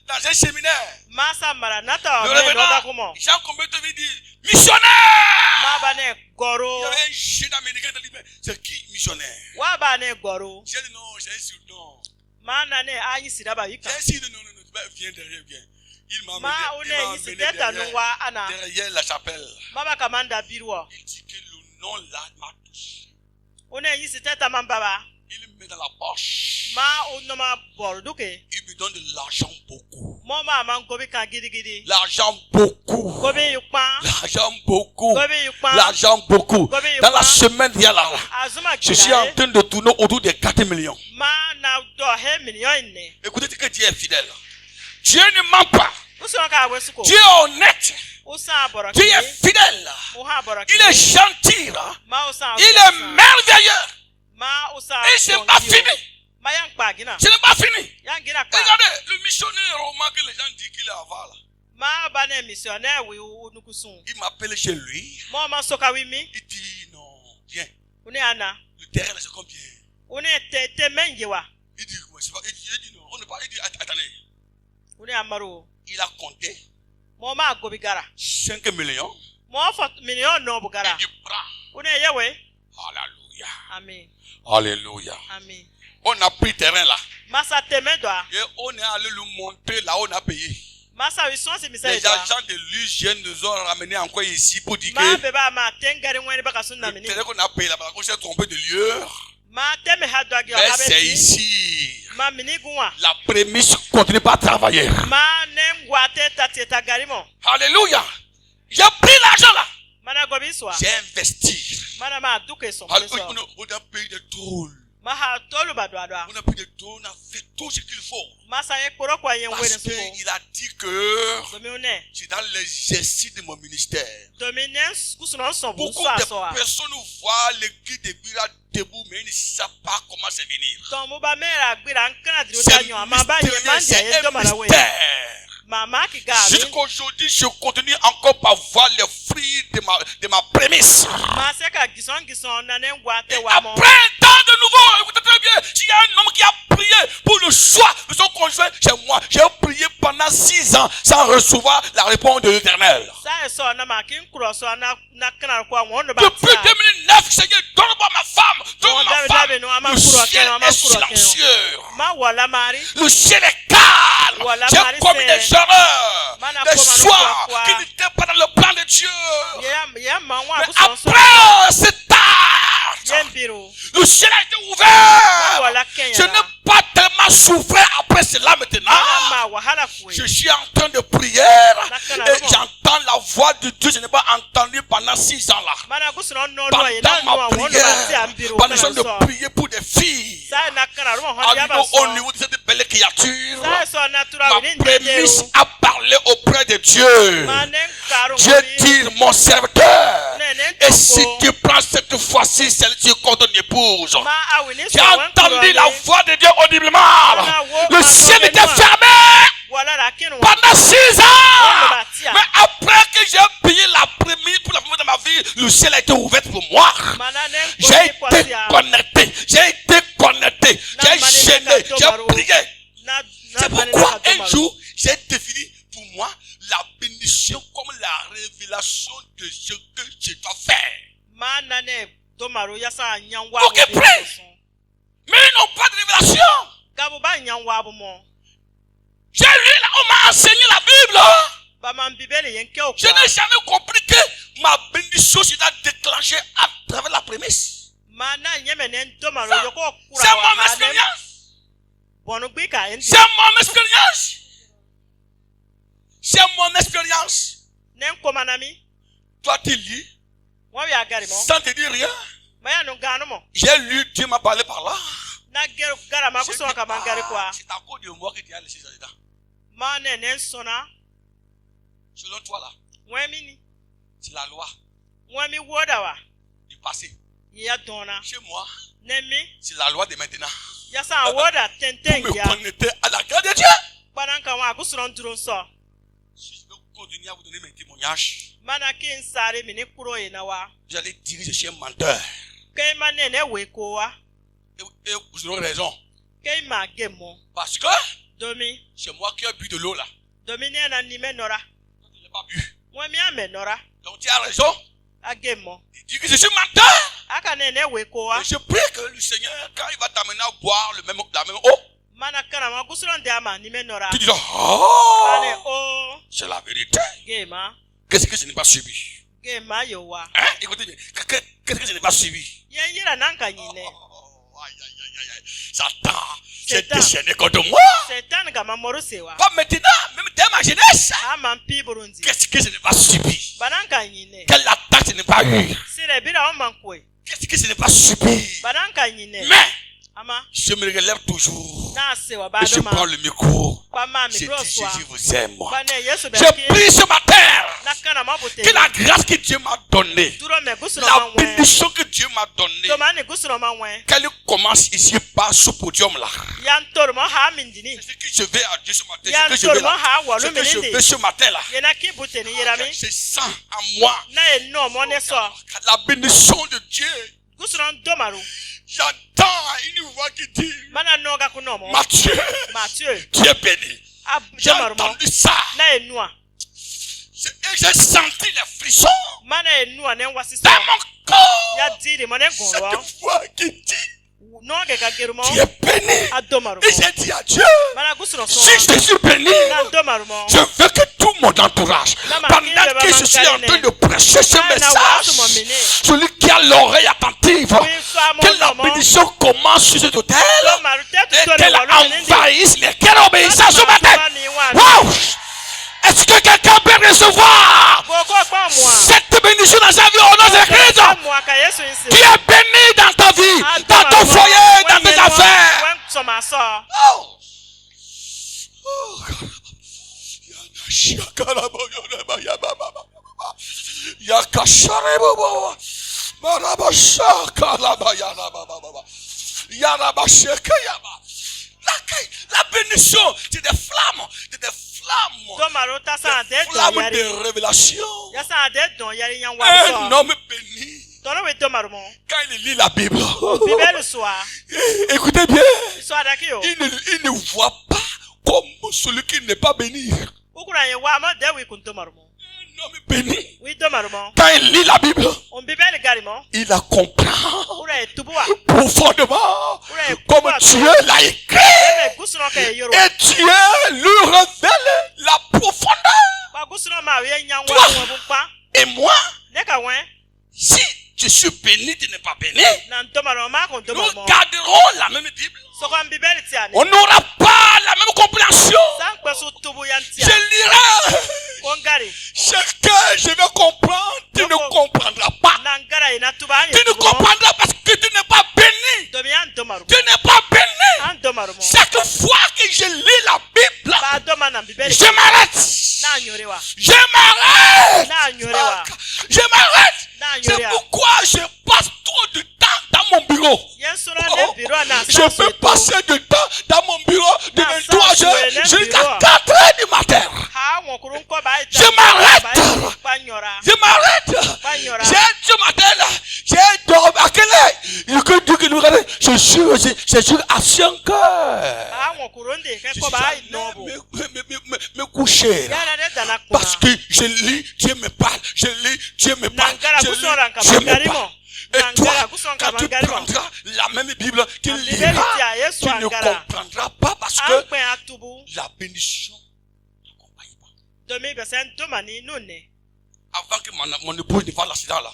dans un séminaire. Masa Maranatha. Jean Combien te dit missionnaire. Mabane Goro. Il y avait un jeune américain qui dit c'est qui missionnaire? Wabane Goro. J'ai dit non, j'ai un surnom. Manane ayi sidaba yika. J'ai dit non, viens derrière, viens. Il m'a amené derrière la chapelle. Il dit que le nom là m'a touché. Il me met dans la poche. Il me donne de l'argent beaucoup. L'argent beaucoup. L'argent beaucoup. L'argent beaucoup. Dans la semaine, il y a là. Je suis en train de tourner autour des 4 millions. Écoutez que Dieu est fidèle. Dieu ne ment pas. Dieu est honnête. Dieu est fidèle. Il est gentil. Il est merveilleux. Et ce n'est pas fini. Ce n'est pas fini. Regardez, le missionnaire romain que les gens disent qu'il est aval. Il m'appelle chez lui. Il dit non, viens. Le terrain c'est combien? Il dit non, on ne pas. Il dit attendez. Il a compté 5 millions. Il dit prends. Alléluia. Amen. Alléluia. Amen. On a pris terrain là. Et on est allé lui montrer là où on a payé. Les agents de l'hygiène nous ont ramené encore ici pour dire que le terrain qu'on a payé là-bas, on s'est trompé de lieu. Mais c'est ici. La prémisse continue pas à travailler. Alléluia. J'ai pris l'argent là. J'ai investi. On a payé des tôles. On a pris des tôles, on a fait tout ce qu'il faut. Parce qu'il a dit que c'est dans l'exercice de mon ministère. Beaucoup de personnes voient l'église de Bira debout, mais ils ne savent pas comment c'est venir. C'est un mystère. Jusqu'aujourd'hui, je continue encore par voir les fruits de ma prémisse. Et après, tant de nouveau, écoutez très bien, s'il y a un homme qui a prié pour le choix de son conjoint chez moi, j'ai prié pendant 6 ans sans recevoir la réponse de l'Éternel. Depuis 2009, Seigneur, donne-moi ma femme, donne-moi ma femme. Le ciel est silencieux. Le ciel est calme. J'ai commis des erreurs, des choix qui n'étaient pas dans le plan de Dieu. Mais après c'est tard, le ciel a été ouvert. Je n'ai pas tellement souffert après cela maintenant. Je suis en train de prier et j'entends la voix de Dieu. Je n'ai pas entendu pendant 6 ans là. Pendant ma prière, pendant de prier pour des filles, au niveau de cette belle créature, ma prémisse a parlé auprès de Dieu. Dieu dit, mon serviteur, et si tu prends cette fois-ci, celle-ci contre ton épouse. J'ai entendu la voix de Dieu audiblement. Le ciel était fermé pendant 6 ans. Mais après que j'ai payé la prémisse pour la première de ma vie, le ciel a été ouvert pour moi. J'ai été connecté. J'ai gêné. J'ai prié. C'est pourquoi un jour, j'ai défini pour moi la bénédiction comme la révélation de ce que je dois faire. Ok, prie. Mais ils n'ont pas de révélation. J'ai lu là, on m'a enseigné la Bible. Je n'ai jamais compris que ma bénédiction se doit déclencher à travers la prémisse. C'est mon expérience. C'est mon expérience. Toi, tu lis sans te dire rien. J'ai lu, Dieu m'a parlé par là. C'est à cause de moi que tu as laissé ça dedans. Selon toi là, c'est la loi du passé. Chez moi, c'est la loi de maintenant. Pour me connecter à la grâce de Dieu. Si je veux continuer à vous donner mes témoignages, j'allais dire que je suis un menteur. Et vous aurez raison. Parce que c'est moi qui ai bu de l'eau là. Tu n'as pas bu. Donc tu as raison. Tu dis que je suis menteur. Et je prie que le Seigneur, quand il va t'amener à boire la même eau, tu dis oh, c'est la vérité. Qu'est-ce que je n'ai pas subi? Hein? Écoutez bien. Qu'est-ce que je n'ai pas subi? Satan s'est déchaîné contre moi. Pas maintenant, même dès ma jeunesse. Qu'est-ce que je n'ai pas subi? Quelle attaque je n'ai pas eu? Qu'est-ce que je n'ai pas subi? Mais je me relève toujours et je prends le micro. Je dis Jésus vous aime. Je prie ce matin que la grâce que Dieu m'a donnée, la bénédiction que Dieu m'a donnée, qu'elle commence ici par ce podium là. C'est ce que je vais à Dieu ce matin. Ce que je veux ce matin là. Je sens à moi la bénédiction de Dieu. J'entends une voix qui dit Mathieu, tu es béni. J'ai entendu ça. Et j'ai senti les frissons dans mon corps. Cette voix qui dit tu es béni. Et j'ai dit à Dieu, si je suis béni, je veux que tout mon entourage, pendant que je suis en train de prêcher ce message, celui qui a l'oreille attentive, que la bénédiction commence sur cet autel et qu'elle envahisse les cœurs obéissants ce matin. Wow! Est-ce que quelqu'un peut recevoir cette bénédiction dans sa vie au nom de Christ? Tu es béni dans ta vie, dans ton foyer, dans tes affaires. La bénédiction, c'est des flammes, c'est des flammes de révélation. Un homme béni, quand il lit la Bible, écoutez bien, il ne voit pas comme celui qui n'est pas béni. Un homme béni, quand il lit la Bible, il la comprend profondément comme Dieu l'a écrit. Et Dieu lui révèle la profondeur. Toi et moi, si je suis béni, tu n'es pas béni, nous garderons la même Bible. On n'aura pas la même compréhension. Je lirai. Chacun, je vais comprendre. Tu ne comprendras pas. Tu ne comprendras parce que tu n'es pas béni. Tu n'es pas béni. Chaque fois que je lis la Bible, je m'arrête. Je m'arrête. Je m'arrête. C'est pourquoi je passe trop de temps dans mon bureau. Je peux passer du temps dans mon bureau de 23h jusqu'à 4h du matin. Je m'arrête. Je m'arrête. Ce matin là, j'ai dormi à quelle heure? Que nous regardons. Je suis à 5 heures. Me coucher. Parce que je lis, Dieu me parle. Je lis, Dieu me parle. Je lis, Dieu me parle. Et toi, quand tu prendras la même Bible, tu liras, tu ne comprendras pas parce que la bénédiction n'accompagne pas. Avant que mon épouse ne fasse l'accident là,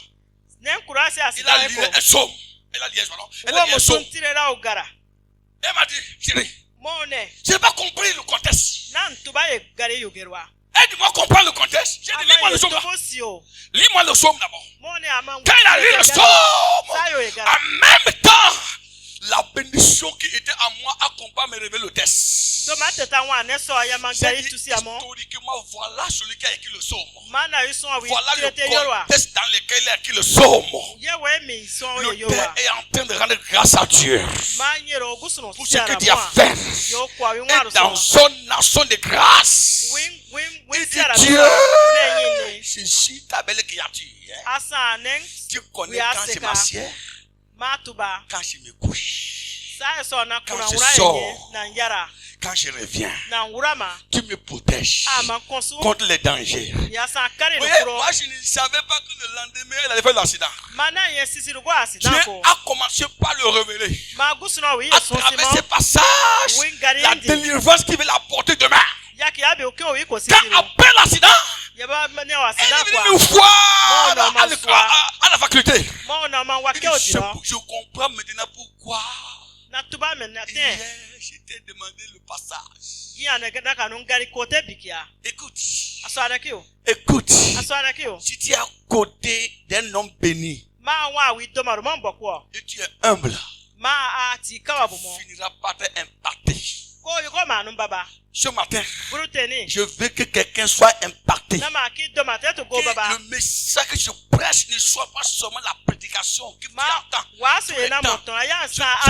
il a lu un psaume. Elle a lu un psaume. Elle m'a dit, chérie, je n'ai pas compris le contexte. Aide-moi à comprendre le contexte. J'ai dit, lis-moi le psaume là. Lis-moi le psaume d'abord. Quand il a lu le psaume, en même temps, la bénédiction qui était à moi accompagne me révèle le texte. Historiquement, voilà celui qui a écrit le psaume. Voilà le contexte dans lequel il a écrit le psaume. Le Père est en train de rendre grâce à Dieu pour ce que Dieu a fait. Et dans son nation de grâce, il dit Dieu, je suis ta belle créature. Tu connais quand je m'assieds, quand je me couche, quand je sors, quand je reviens, tu me protèges contre les dangers. Voyez, moi je ne savais pas que le lendemain il allait faire l'accident. Dieu a commencé par le révéler. À travers ce passage, la délivrance qu'il veut l'apporter demain. Quand après l'accident, elle est venue nous voir à la faculté. Je comprends maintenant pourquoi. Hier, je t'ai demandé le passage. Écoute, si tu es à côté d'un homme béni et tu es humble, tu finiras par t'impacter. Ce matin, je veux que quelqu'un soit impacté. Que le message que je prêche ne soit pas seulement la prédication que tu entends. Je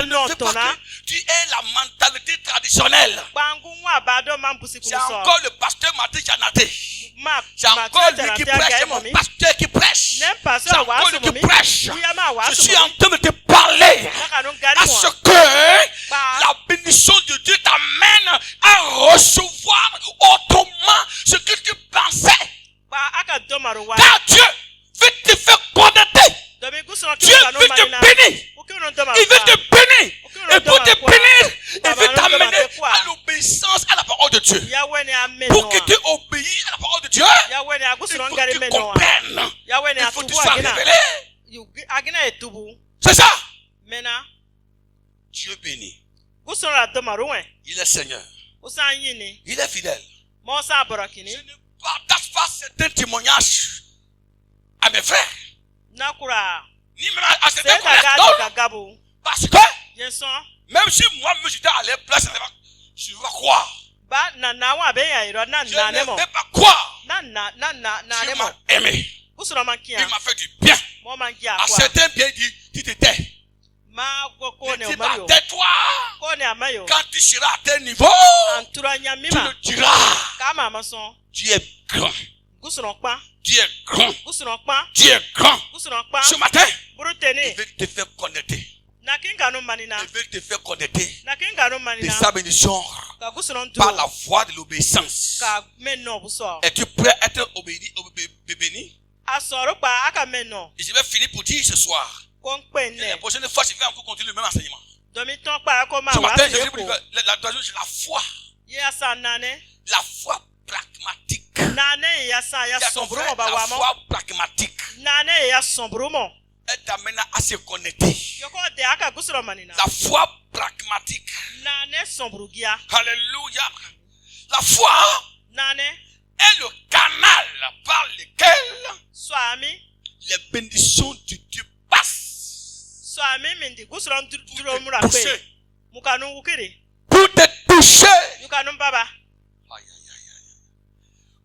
ne veux pas que tu aies la mentalité traditionnelle. C'est encore le pasteur Maté Janate. C'est encore lui qui prêche. C'est mon pasteur qui prêche. C'est encore lui qui prêche. Je suis en train de te parler à ce que la bénédiction de Dieu t'amène à recevoir autrement ce que tu pensais. Car Dieu veut te faire connaître. Dieu veut te bénir. Il veut te bénir. Et pour te bénir, il veut t'amener à l'obéissance à la parole de Dieu. Pour que tu obéis à la parole de Dieu, il faut que tu comprennes. Il faut que tu sois révélé. C'est ça. Dieu bénit. Il est Seigneur. Il est fidèle. Je ne partage pas certains témoignages à mes frères. Ni même à certains collègues. Parce que même si moi-même j'étais à leur place, je ne vais pas croire. Je ne vais pas croire. Dieu m'a aimé. Il m'a fait du bien. À certains bien dit, tu t'étais. Ne dis pas tais-toi. Quand tu seras à tel niveau, tu le diras. Dieu est grand. Dieu est grand. Dieu est grand. Ce matin, il veut te faire connaître. Il veut te faire connaître de sa bénédiction par la voie de l'obéissance. Es-tu prêt à être béni? Et je vais finir pour dire ce soir. Et la prochaine fois, je vais encore continuer le même enseignement. Ce matin, je vais la foi. La foi pragmatique. La foi pragmatique. Elle t'amène à se connecter. La foi pragmatique. Alléluia. La foi est le canal par lequel les bénédictions de Dieu passent. Pour te toucher.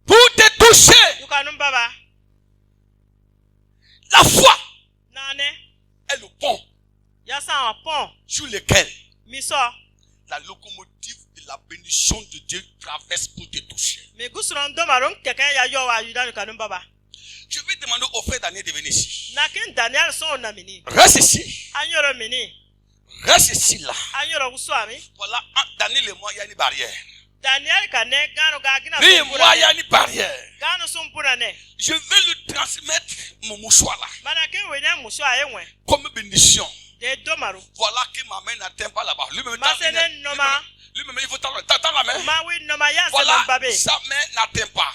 Pour te toucher. La foi est le pont sur lequel la locomotive de la bénédiction de Dieu traverse pour te toucher. Je vais demander au frère Daniel de venir ici. Reste ici. Reste ici là. Voilà, entre Daniel et moi, il y a une barrière. Lui et moi, il y a une barrière. Je vais lui transmettre mon mouchoir là. Comme bénédiction. Voilà qui m'amène n'atteint pas là-bas. Lui-même, il faut tendre la main. Voilà, sa main n'atteint pas.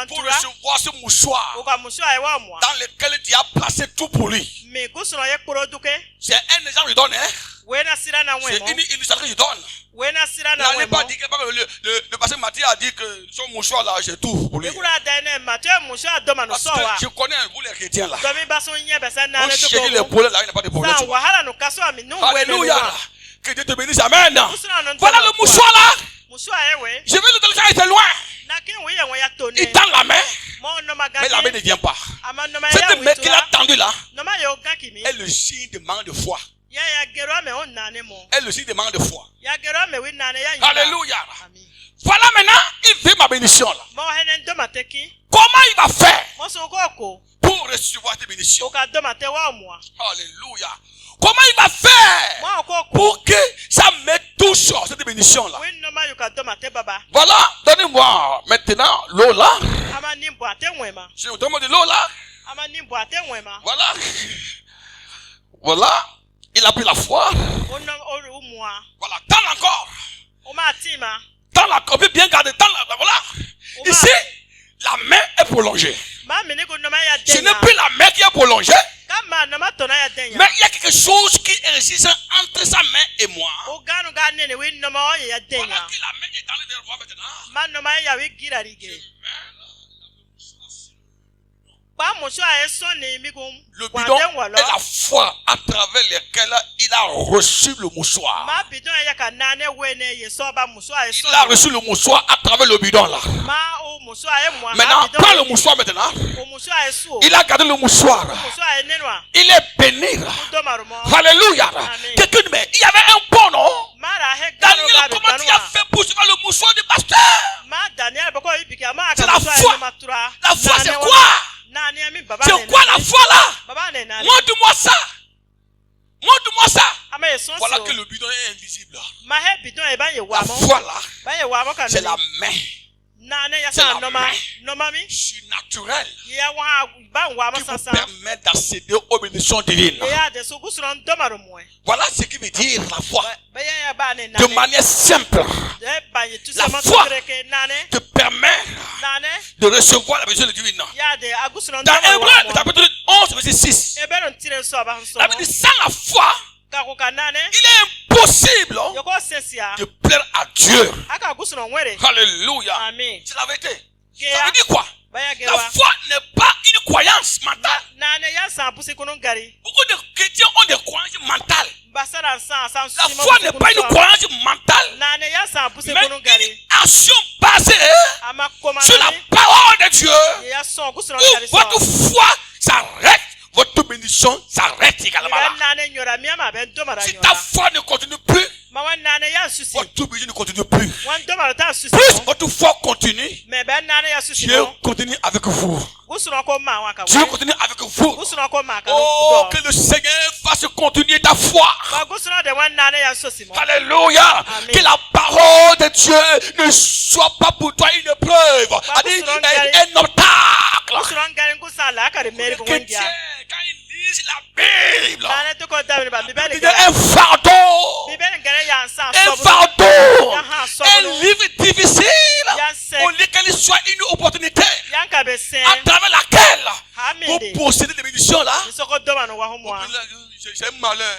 Pour recevoir ce mouchoir dans lequel Dieu a placé tout pour lui. C'est un exemple que je donne. C'est une illustration que je donne. N'allez pas dire que le pasteur Mathieu a dit que son mouchoir là, j'ai tout pour lui. Parce que je connais vous les chrétiens là. Vous chéris les problèmes là, il n'y a pas de problème. Alléluia. Que Dieu te bénisse, amen. Voilà le mouchoir là. Je vais le télécharger, il est loin. Il tend la main, mais la main ne vient pas. Cette main qu'il a tendue là est le signe de manque de foi. Est le signe de manque de foi. Alléluia. Voilà maintenant, il veut ma bénédiction là. Comment il va faire pour recevoir tes bénédictions? Alléluia. Comment il va faire pour que sa main touche cette bénédiction là? Voilà, donnez-moi maintenant l'eau là. Je vous demande de l'eau là. Voilà. Voilà. Il a pris la foi. Voilà, tends encore. Tends la copie bien gardée. Voilà. Ici, la main est prolongée. Ce n'est plus la main qui est prolongée. Mais il y a quelque chose qui existe entre sa main et moi. Voilà que la main est dans le devoir maintenant. Le bidon est la foi à travers laquelle il a reçu le mouchoir. Il a reçu le mouchoir à travers le bidon là. Maintenant, prends le mouchoir maintenant. Il a gardé le mouchoir. Il est béni. Alléluia. Quelqu'un dit, mais il y avait un pont, non? Daniel, comment tu as fait pour recevoir le mouchoir du pasteur? C'est la foi. La foi, c'est quoi? C'est quoi la foi là? Montre-moi ça. Montre-moi ça. Voilà que le bidon est invisible. La foi là, c'est la main. C'est la main surnaturelle qui vous permet d'accéder aux bénédictions divines. Voilà ce qui veut dire la foi. De manière simple, la foi te permet de recevoir la bénédiction divine. Dans Hébreux, chapitre 11, verset 6, la bénédiction sans la foi, il est impossible de plaire à Dieu. Alléluia. C'est la vérité. Ça veut dire quoi? La foi n'est pas une croyance mentale. Beaucoup de chrétiens ont des croyances mentales. La foi n'est pas une croyance mentale, mais une action basée sur la parole de Dieu, où votre foi s'arrête. Votre bénédiction s'arrête également là. Si ta foi ne continue plus, votre bénédiction ne continue plus. Plus votre foi continue, Dieu continue avec vous. Dieu continue avec vous. Oh, que le Seigneur fasse continuer ta foi. Alléluia. Que la parole de Dieu ne soit pas pour toi une épreuve, un obstacle. Quand ils lisent la Bible, un fardeau, un livre difficile, au lieu qu'il soit une opportunité à travers laquelle vous possédez des bénédictions là. C'est un malheur.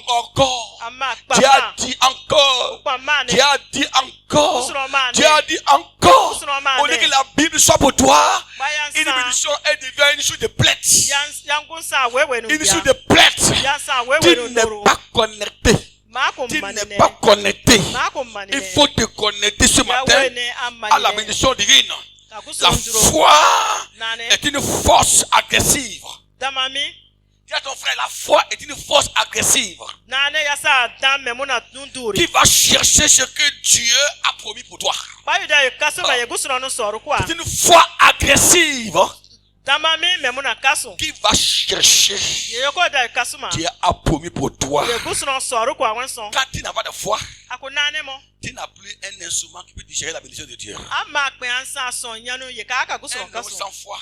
Encore. Dieu a dit encore. Dieu a dit encore. Dieu a dit encore. Au lieu que la Bible soit pour toi, une bénédiction, elle devient une chose de plainte. Une chose de plainte. Tu n'es pas connecté. Tu n'es pas connecté. Il faut te connecter ce matin à la bénédiction divine. La foi est une force agressive. Dis à ton frère, la foi est une force agressive qui va chercher ce que Dieu a promis pour toi. C'est une foi agressive qui va chercher ce que Dieu a promis pour toi. Quand tu n'as pas de foi, tu n'as plus un instrument qui peut digérer la bénédiction de Dieu. Un homme sans foi.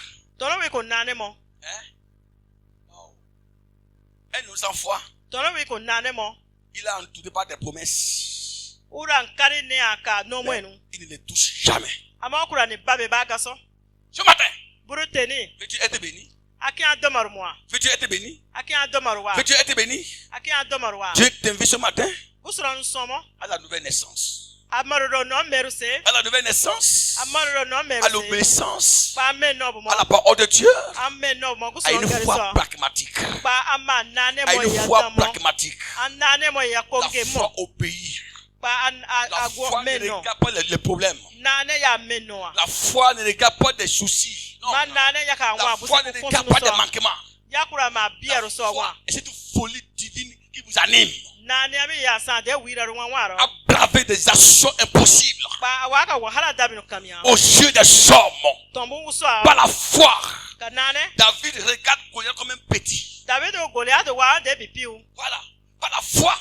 Un homme sans foi, il a entouré par des promesses. Il ne les touche jamais. Ce matin, veux-tu être béni? Veux-tu être béni? Veux-tu être béni? Dieu t'invite ce matin à la nouvelle naissance. à la nouvelle naissance, à l'obéissance, à la parole de Dieu, à une foi pragmatique, à une foi pragmatique, la foi obéie. La foi ne regarde pas les problèmes. La foi ne regarde pas des soucis. Non, la foi ne regarde pas des manquements. Et c'est une folie divine qui vous anime à braver des actions impossibles aux yeux des hommes. Par la foi, David regarde Goliath comme un petit. Voilà. Par la foi,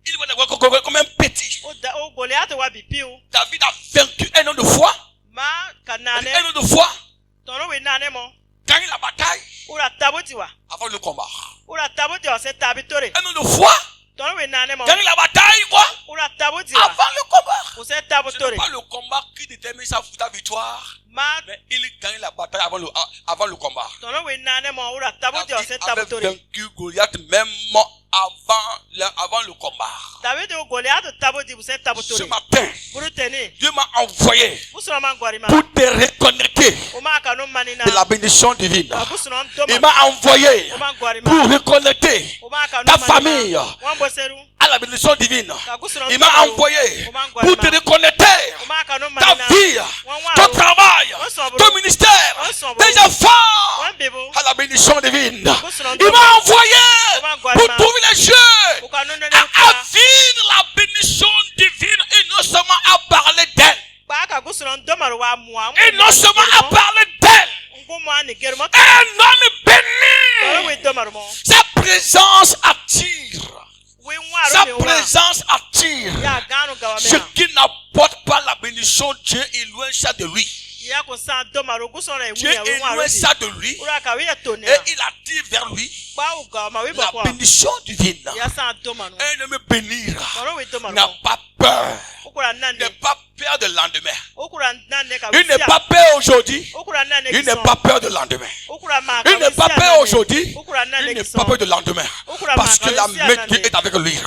il voit Goliath comme un petit. David a vaincu un homme de foi. Un homme de foi. Gagner la bataille avant le combat. Un homme de foi. Gagner la bataille quoi? Avant le combat. Ce n'est pas le combat qui détermine sa victoire, mais il gagne la bataille avant le combat. David avait vaincu Goliath même avant le combat. Ce matin, Dieu m'a envoyé pour te reconnecter de la bénédiction divine. Il m'a envoyé pour reconnecter ta famille à la bénédiction divine. Il m'a envoyé pour te reconnecter ta vie, ton travail, ton ministère, tes enfants à la bénédiction divine. Il m'a envoyé pour trouver les jeux à vivre la bénédiction divine et non seulement à parler d'elle. Et non seulement à parler d'elle. Un homme béni. Sa présence attire. Sa présence attire. Ce qui n'apporte pas la bénédiction, Dieu est loin ça de lui. Dieu est loin ça de lui. Et il attire vers lui la bénédiction divine. Un homme béni n'a pas peur. Il n'est pas peur de lendemain. Il n'est pas peur aujourd'hui. Il n'est pas peur de lendemain. Il n'est pas peur aujourd'hui. Il n'est pas peur de lendemain. Parce que la main de Dieu est avec lui.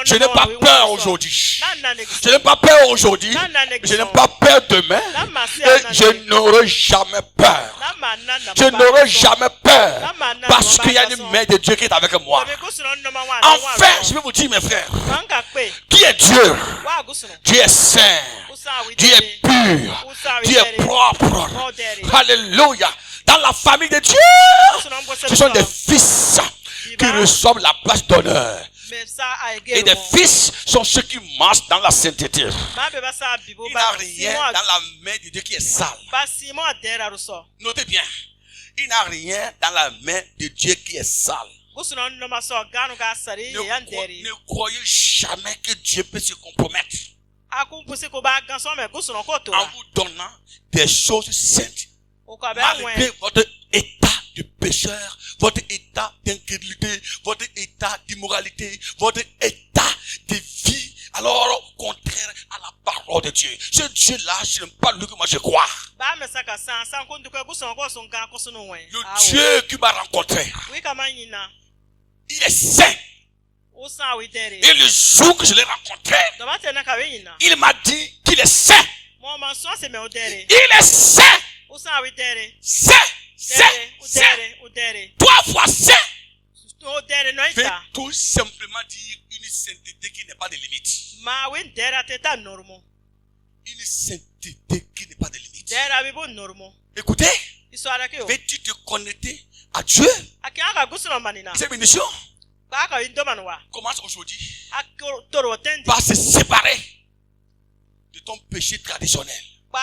Je n'ai pas peur aujourd'hui. Je n'ai pas peur aujourd'hui. Je n'ai pas peur demain. Et je n'aurai jamais peur. Je n'aurai jamais peur. Parce qu'il y a une main de Dieu qui est avec moi. Enfin, je vais vous dire mes frères. Qui est Dieu? Dieu est saint. Dieu est pur. Dieu est propre. Alléluia. Dans la famille de Dieu, ce sont des fils qui reçoivent la place d'honneur. Et des fils sont ceux qui marchent dans la sainteté. Il n'a rien dans la main de Dieu qui est sale. Notez bien. Il n'a rien dans la main de Dieu qui est sale. Ne croyez jamais que Dieu peut se compromettre en vous donnant des choses saintes. Malgré votre état de pécheur, votre état d'incrédulité, votre état d'immoralité, votre état de vie, alors contraire à la parole de Dieu. Ce Dieu-là, je n'aime pas lui que moi je crois. Le Dieu qui m'a rencontré, il est saint. Et le jour que je l'ai rencontré, il m'a dit qu'il est saint. Il est saint. Saint. Saint. 3 fois saint. Fait tout simplement dire une sainteté qui n'est pas de limite. Une sainteté qui n'est pas de limite. Écoutez, veux-tu te connecter à Dieu? Cette bénédiction commence aujourd'hui par se séparer de ton péché traditionnel. De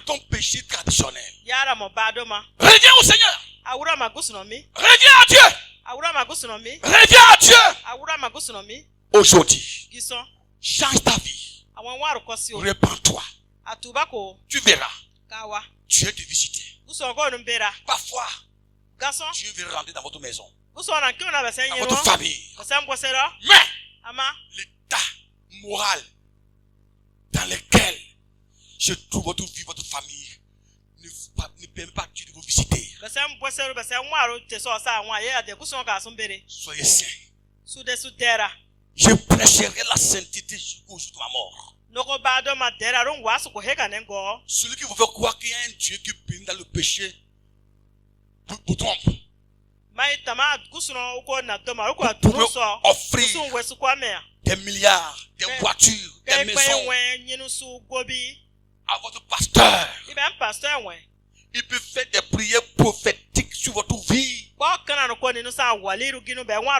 ton péché traditionnel. Reviens au Seigneur. Reviens à Dieu. Reviens à Dieu. Aujourd'hui, change ta vie. Répands-toi. Tu verras Dieu te visiter. Parfois, Dieu veut rentrer dans votre maison, dans votre famille. Mais l'état moral dans lequel je trouve votre vie, votre famille, ne permet pas Dieu de vous visiter. Soyez saints. Je prêcherai la sainteté jusqu'au jour de ma mort. Celui qui vous fait croire qu'il y a un Dieu qui bénit dans le péché vous trompe. Vous pouvez offrir des milliards, des voitures, des maisons à votre pasteur. Il peut faire des prières prophétiques sur votre vie.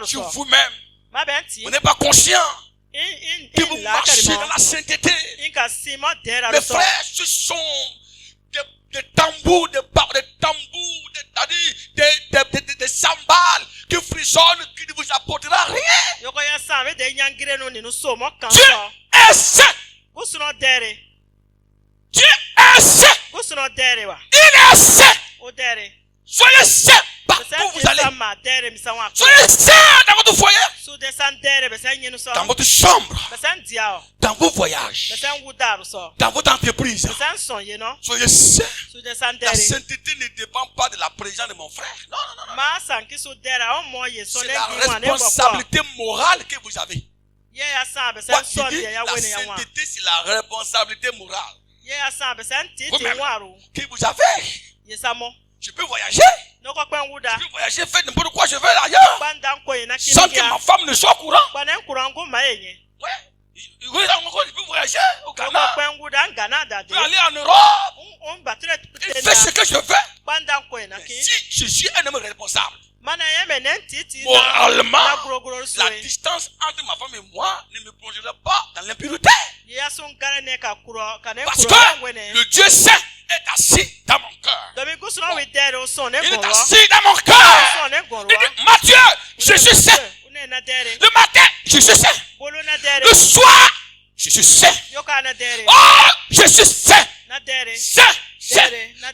Sur vous-même. Vous n'êtes pas conscient que vous marchez dans la sainteté. Mes frères, ce sont des tambours, des cymbales qui frissonnent, qui ne vous apportera rien. Dieu est saint. Dieu est saint. Il est saint. Soyez saint partout où vous allez. Soyez saint dans votre foyer, dans votre chambre, dans vos voyages, dans votre entreprise. Soyez saint. La sainteté ne dépend pas de la présence de mon frère. Non. C'est la responsabilité morale que vous avez. La sainteté, c'est la responsabilité morale que vous avez. Je peux voyager. Je peux voyager, faire n'importe quoi, je veux ailleurs. Sans que ma femme ne soit au courant. Ouais. Je peux voyager au Ghana. Je peux aller en Europe. Je fais ce que je veux. Si je suis un homme responsable, moralement, la distance entre ma femme et moi ne me plongera pas dans l'impureté. Parce que le Dieu saint est assis dans mon cœur. Il est assis dans mon cœur. Il dit, Matthieu, je suis saint. Le matin, je suis saint. Le soir, je suis saint. Oh, je suis saint. Saint.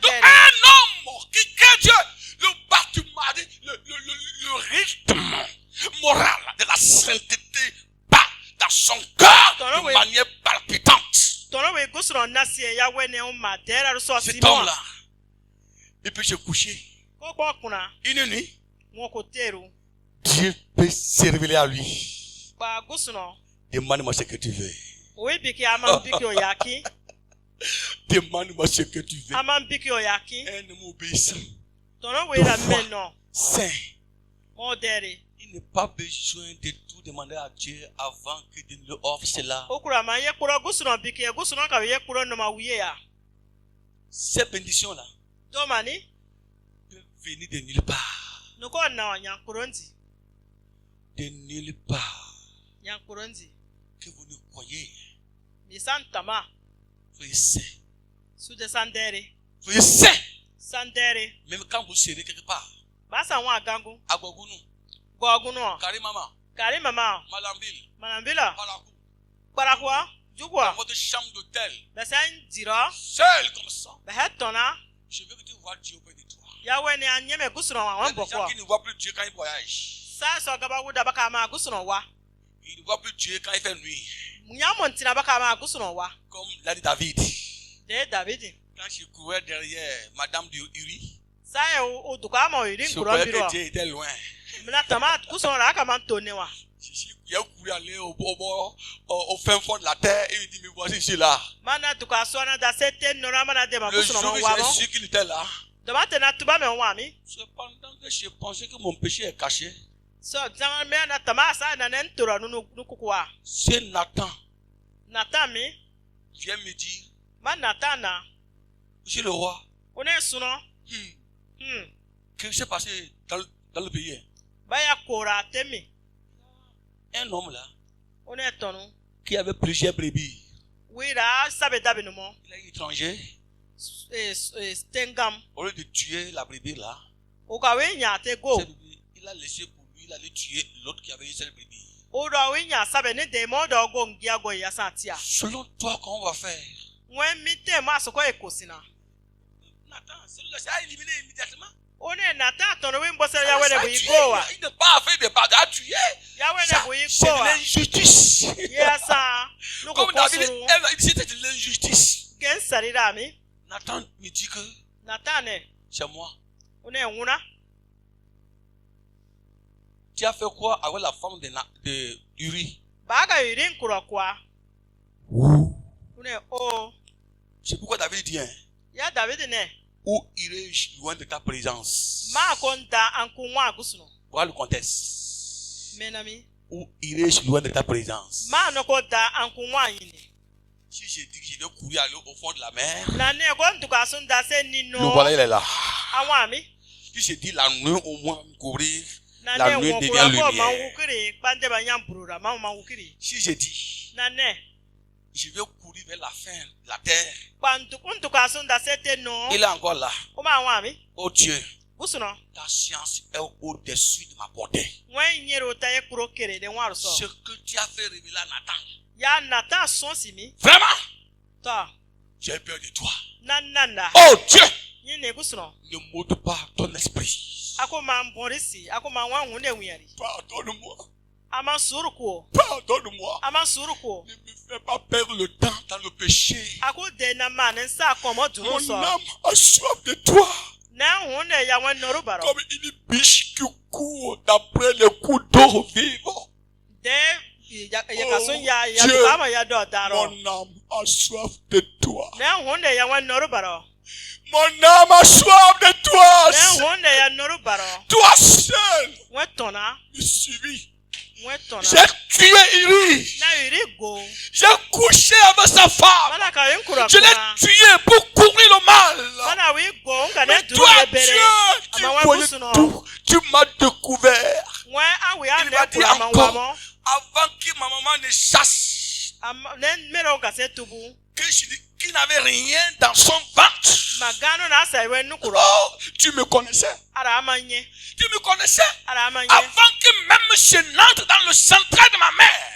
Donc un homme qui crée Dieu, le bâtiment, le rythme moral de la sainteté bat dans son cœur de manière palpitante. Cet homme-là, il peut se coucher une nuit. Dieu peut se révéler à lui. Demande-moi ce que tu veux. Demande-moi ce que tu veux. Un homme obéissant. Saint. Il n'a pas besoin de tout demander à Dieu avant que Dieu ne lui offre cela. Ces bénédictions-là peuvent venir de nulle part. De nulle part. Que vous ne croyez. Soyez saint. Soyez saint. Même quand vous serez quelque part. Agogunu. Karimama. Malambila. Parakou. Dans votre chambre d'hôtel. Seul comme ça. Je veux que tu vois Dieu auprès de toi. Il y a des gens qui ne voient plus Dieu quand ils voyagent. Il ne voit plus Dieu quand il fait nuit. Comme l'a dit David. Quand je courais derrière Madame de Uri, je croyais que Dieu était loin. Il a couru aller au fin fond de la terre et il dit, me voici, je suis là. Le jour où j'ai su qu'il était là, cependant que je pensais que mon péché est caché, c'est Nathan vient me dire, monsieur le roi, qu'est-ce qui s'est passé dans le pays? Un homme là, qui avait plusieurs brebis, il a été étranger, au lieu de tuer la brebis là, il a laissé pour lui, il allait tuer l'autre qui avait une seule brebis. Selon toi, comment on va faire? Nathan, celui-là, c'est à éliminer immédiatement. Il n'a pas fait de bagarre à tuer. C'est de l'injustice. Comme David, c'était de l'injustice. Nathan me dit que c'est moi. Tu as fait quoi avec la femme de Uri? C'est pourquoi David dit, où irai-je loin de ta présence? Voilà le contexte. Où irai-je loin de ta présence? Si je dis que je dois courir aller au fond de la mer, le voilà, il est là. Si je dis la nuit, au moins courir, la nuit devient lumière. Si je dis, je vais courir vers la fin de la terre, il est encore là. Oh Dieu, ta science est au-dessus de ma portée. Ce que tu as fait révéler à Nathan, vraiment, j'ai peur de toi. Oh Dieu, ne m'ôte pas ton esprit. Pardonne-moi. Pardonne-moi. Ne me fais pas perdre le temps dans le péché. Mon âme a soif de toi. Comme une biche qui court d'après les coups d'eau vivants. Oh Dieu, mon âme a soif de toi. Mon âme a soif de toi. Toi seul me suivis. J'ai tué Uri. J'ai couché avec sa femme. Je l'ai tué pour couvrir le mal. Mais toi, Dieu, tu voyais tout. Tu m'as découvert. Il m'a dit encore, avant que ma maman ne chasse, qu'il n'avait rien dans son ventre. Oh, tu me connaissais. Tu me connaissais avant que même je n'entre dans le central de ma mère.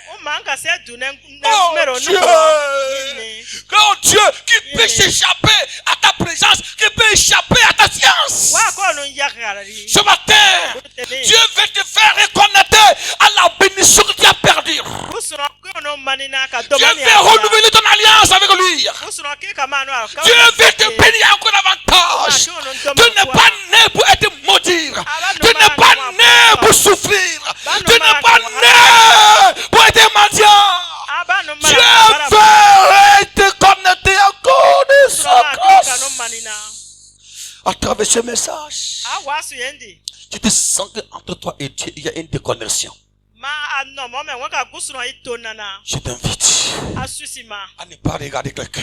Oh Dieu, qui peut s'échapper à ta présence, qui peut échapper à ta science. Ce matin, Dieu veut te faire reconnaître à la bénédiction que tu as perdue. Dieu veut renouveler ton alliance avec lui. Dieu veut te bénir encore davantage. Tu n'es pas né pour être maudit. Tu n'es pas né pour souffrir. Tu n'es pas né pour être mendiant. Dieu veut te connecter encore de sa grâce. À travers ce message, tu te sens qu'entre toi et Dieu, il y a une déconnexion. Je t'invite à ne pas regarder quelqu'un.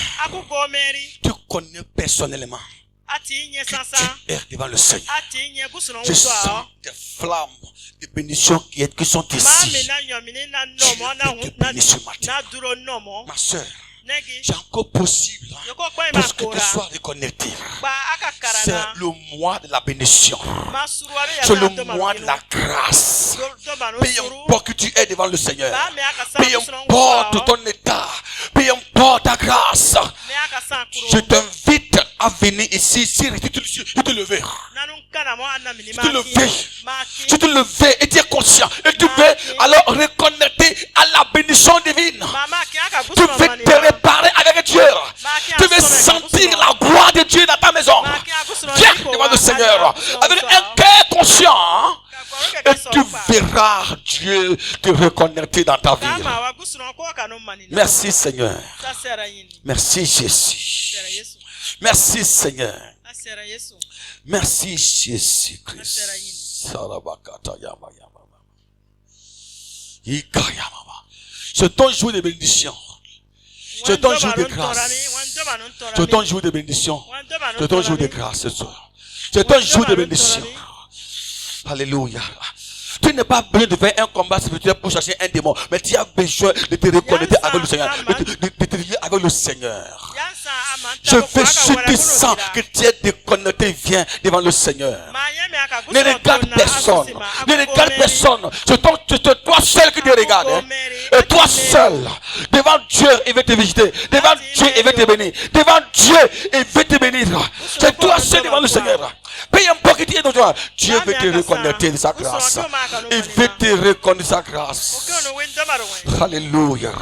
Tu connais personnellement qui tu es devant le Seigneur. Je sens des flammes de bénédiction qui sont ici. Dieu te bénit ce matin. Ma soeur, c'est encore possible pour que tu sois reconnecté. C'est le mois de la bénédiction. C'est le mois de la grâce. Peu importe que tu es devant le Seigneur, peu importe ton état, peu importe ta grâce, je t'invite à venir ici, si tu te lever. Tu te lever et tu es conscient. Et tu veux alors reconnecter à la bénédiction divine. Tu veux te réparer avec Dieu. Tu veux sentir la gloire de Dieu dans ta maison. Viens devant le Seigneur avec un cœur conscient. Et tu verras Dieu te reconnecter dans ta vie. Merci Seigneur. Merci Jésus. Merci Seigneur. Merci Jésus Christ. C'est ton jour de bénédiction. C'est ton jour de grâce. C'est ton jour de bénédiction. C'est ton jour de grâce. C'est ton jour de bénédiction. Alléluia. Tu n'as pas besoin de faire un combat spirituel pour chercher un démon, mais tu as besoin de te reconnecter avec le Seigneur, de te lier avec le Seigneur. Je veux, si tu sens que tu es déconnecté, viens devant le Seigneur. Ne regarde personne. Ne regarde personne. C'est toi seul qui te regarde. Hein? Et toi seul, devant Dieu, il veut te visiter. Devant Dieu, il veut te bénir. Devant Dieu, il veut te bénir. C'est toi seul devant le Seigneur. Peu importe qui tu es dans toi, Dieu veut te reconnecter de sa grâce. Il veut te reconnaître de sa grâce. Alléluia.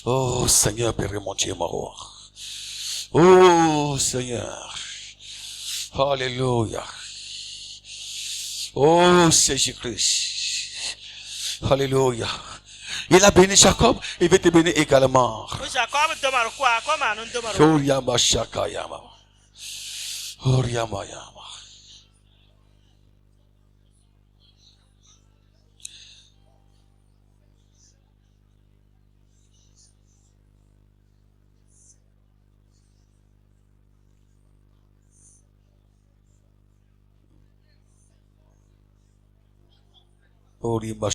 Oh Seigneur, Père mon Dieu mort. Oh Seigneur. Alléluia. Oh, c'est Jésus-Christ. Alléluia. Il a béni Jacob, il veut te bénir également. Oriama Shakayama. Oriama Yama. Oriama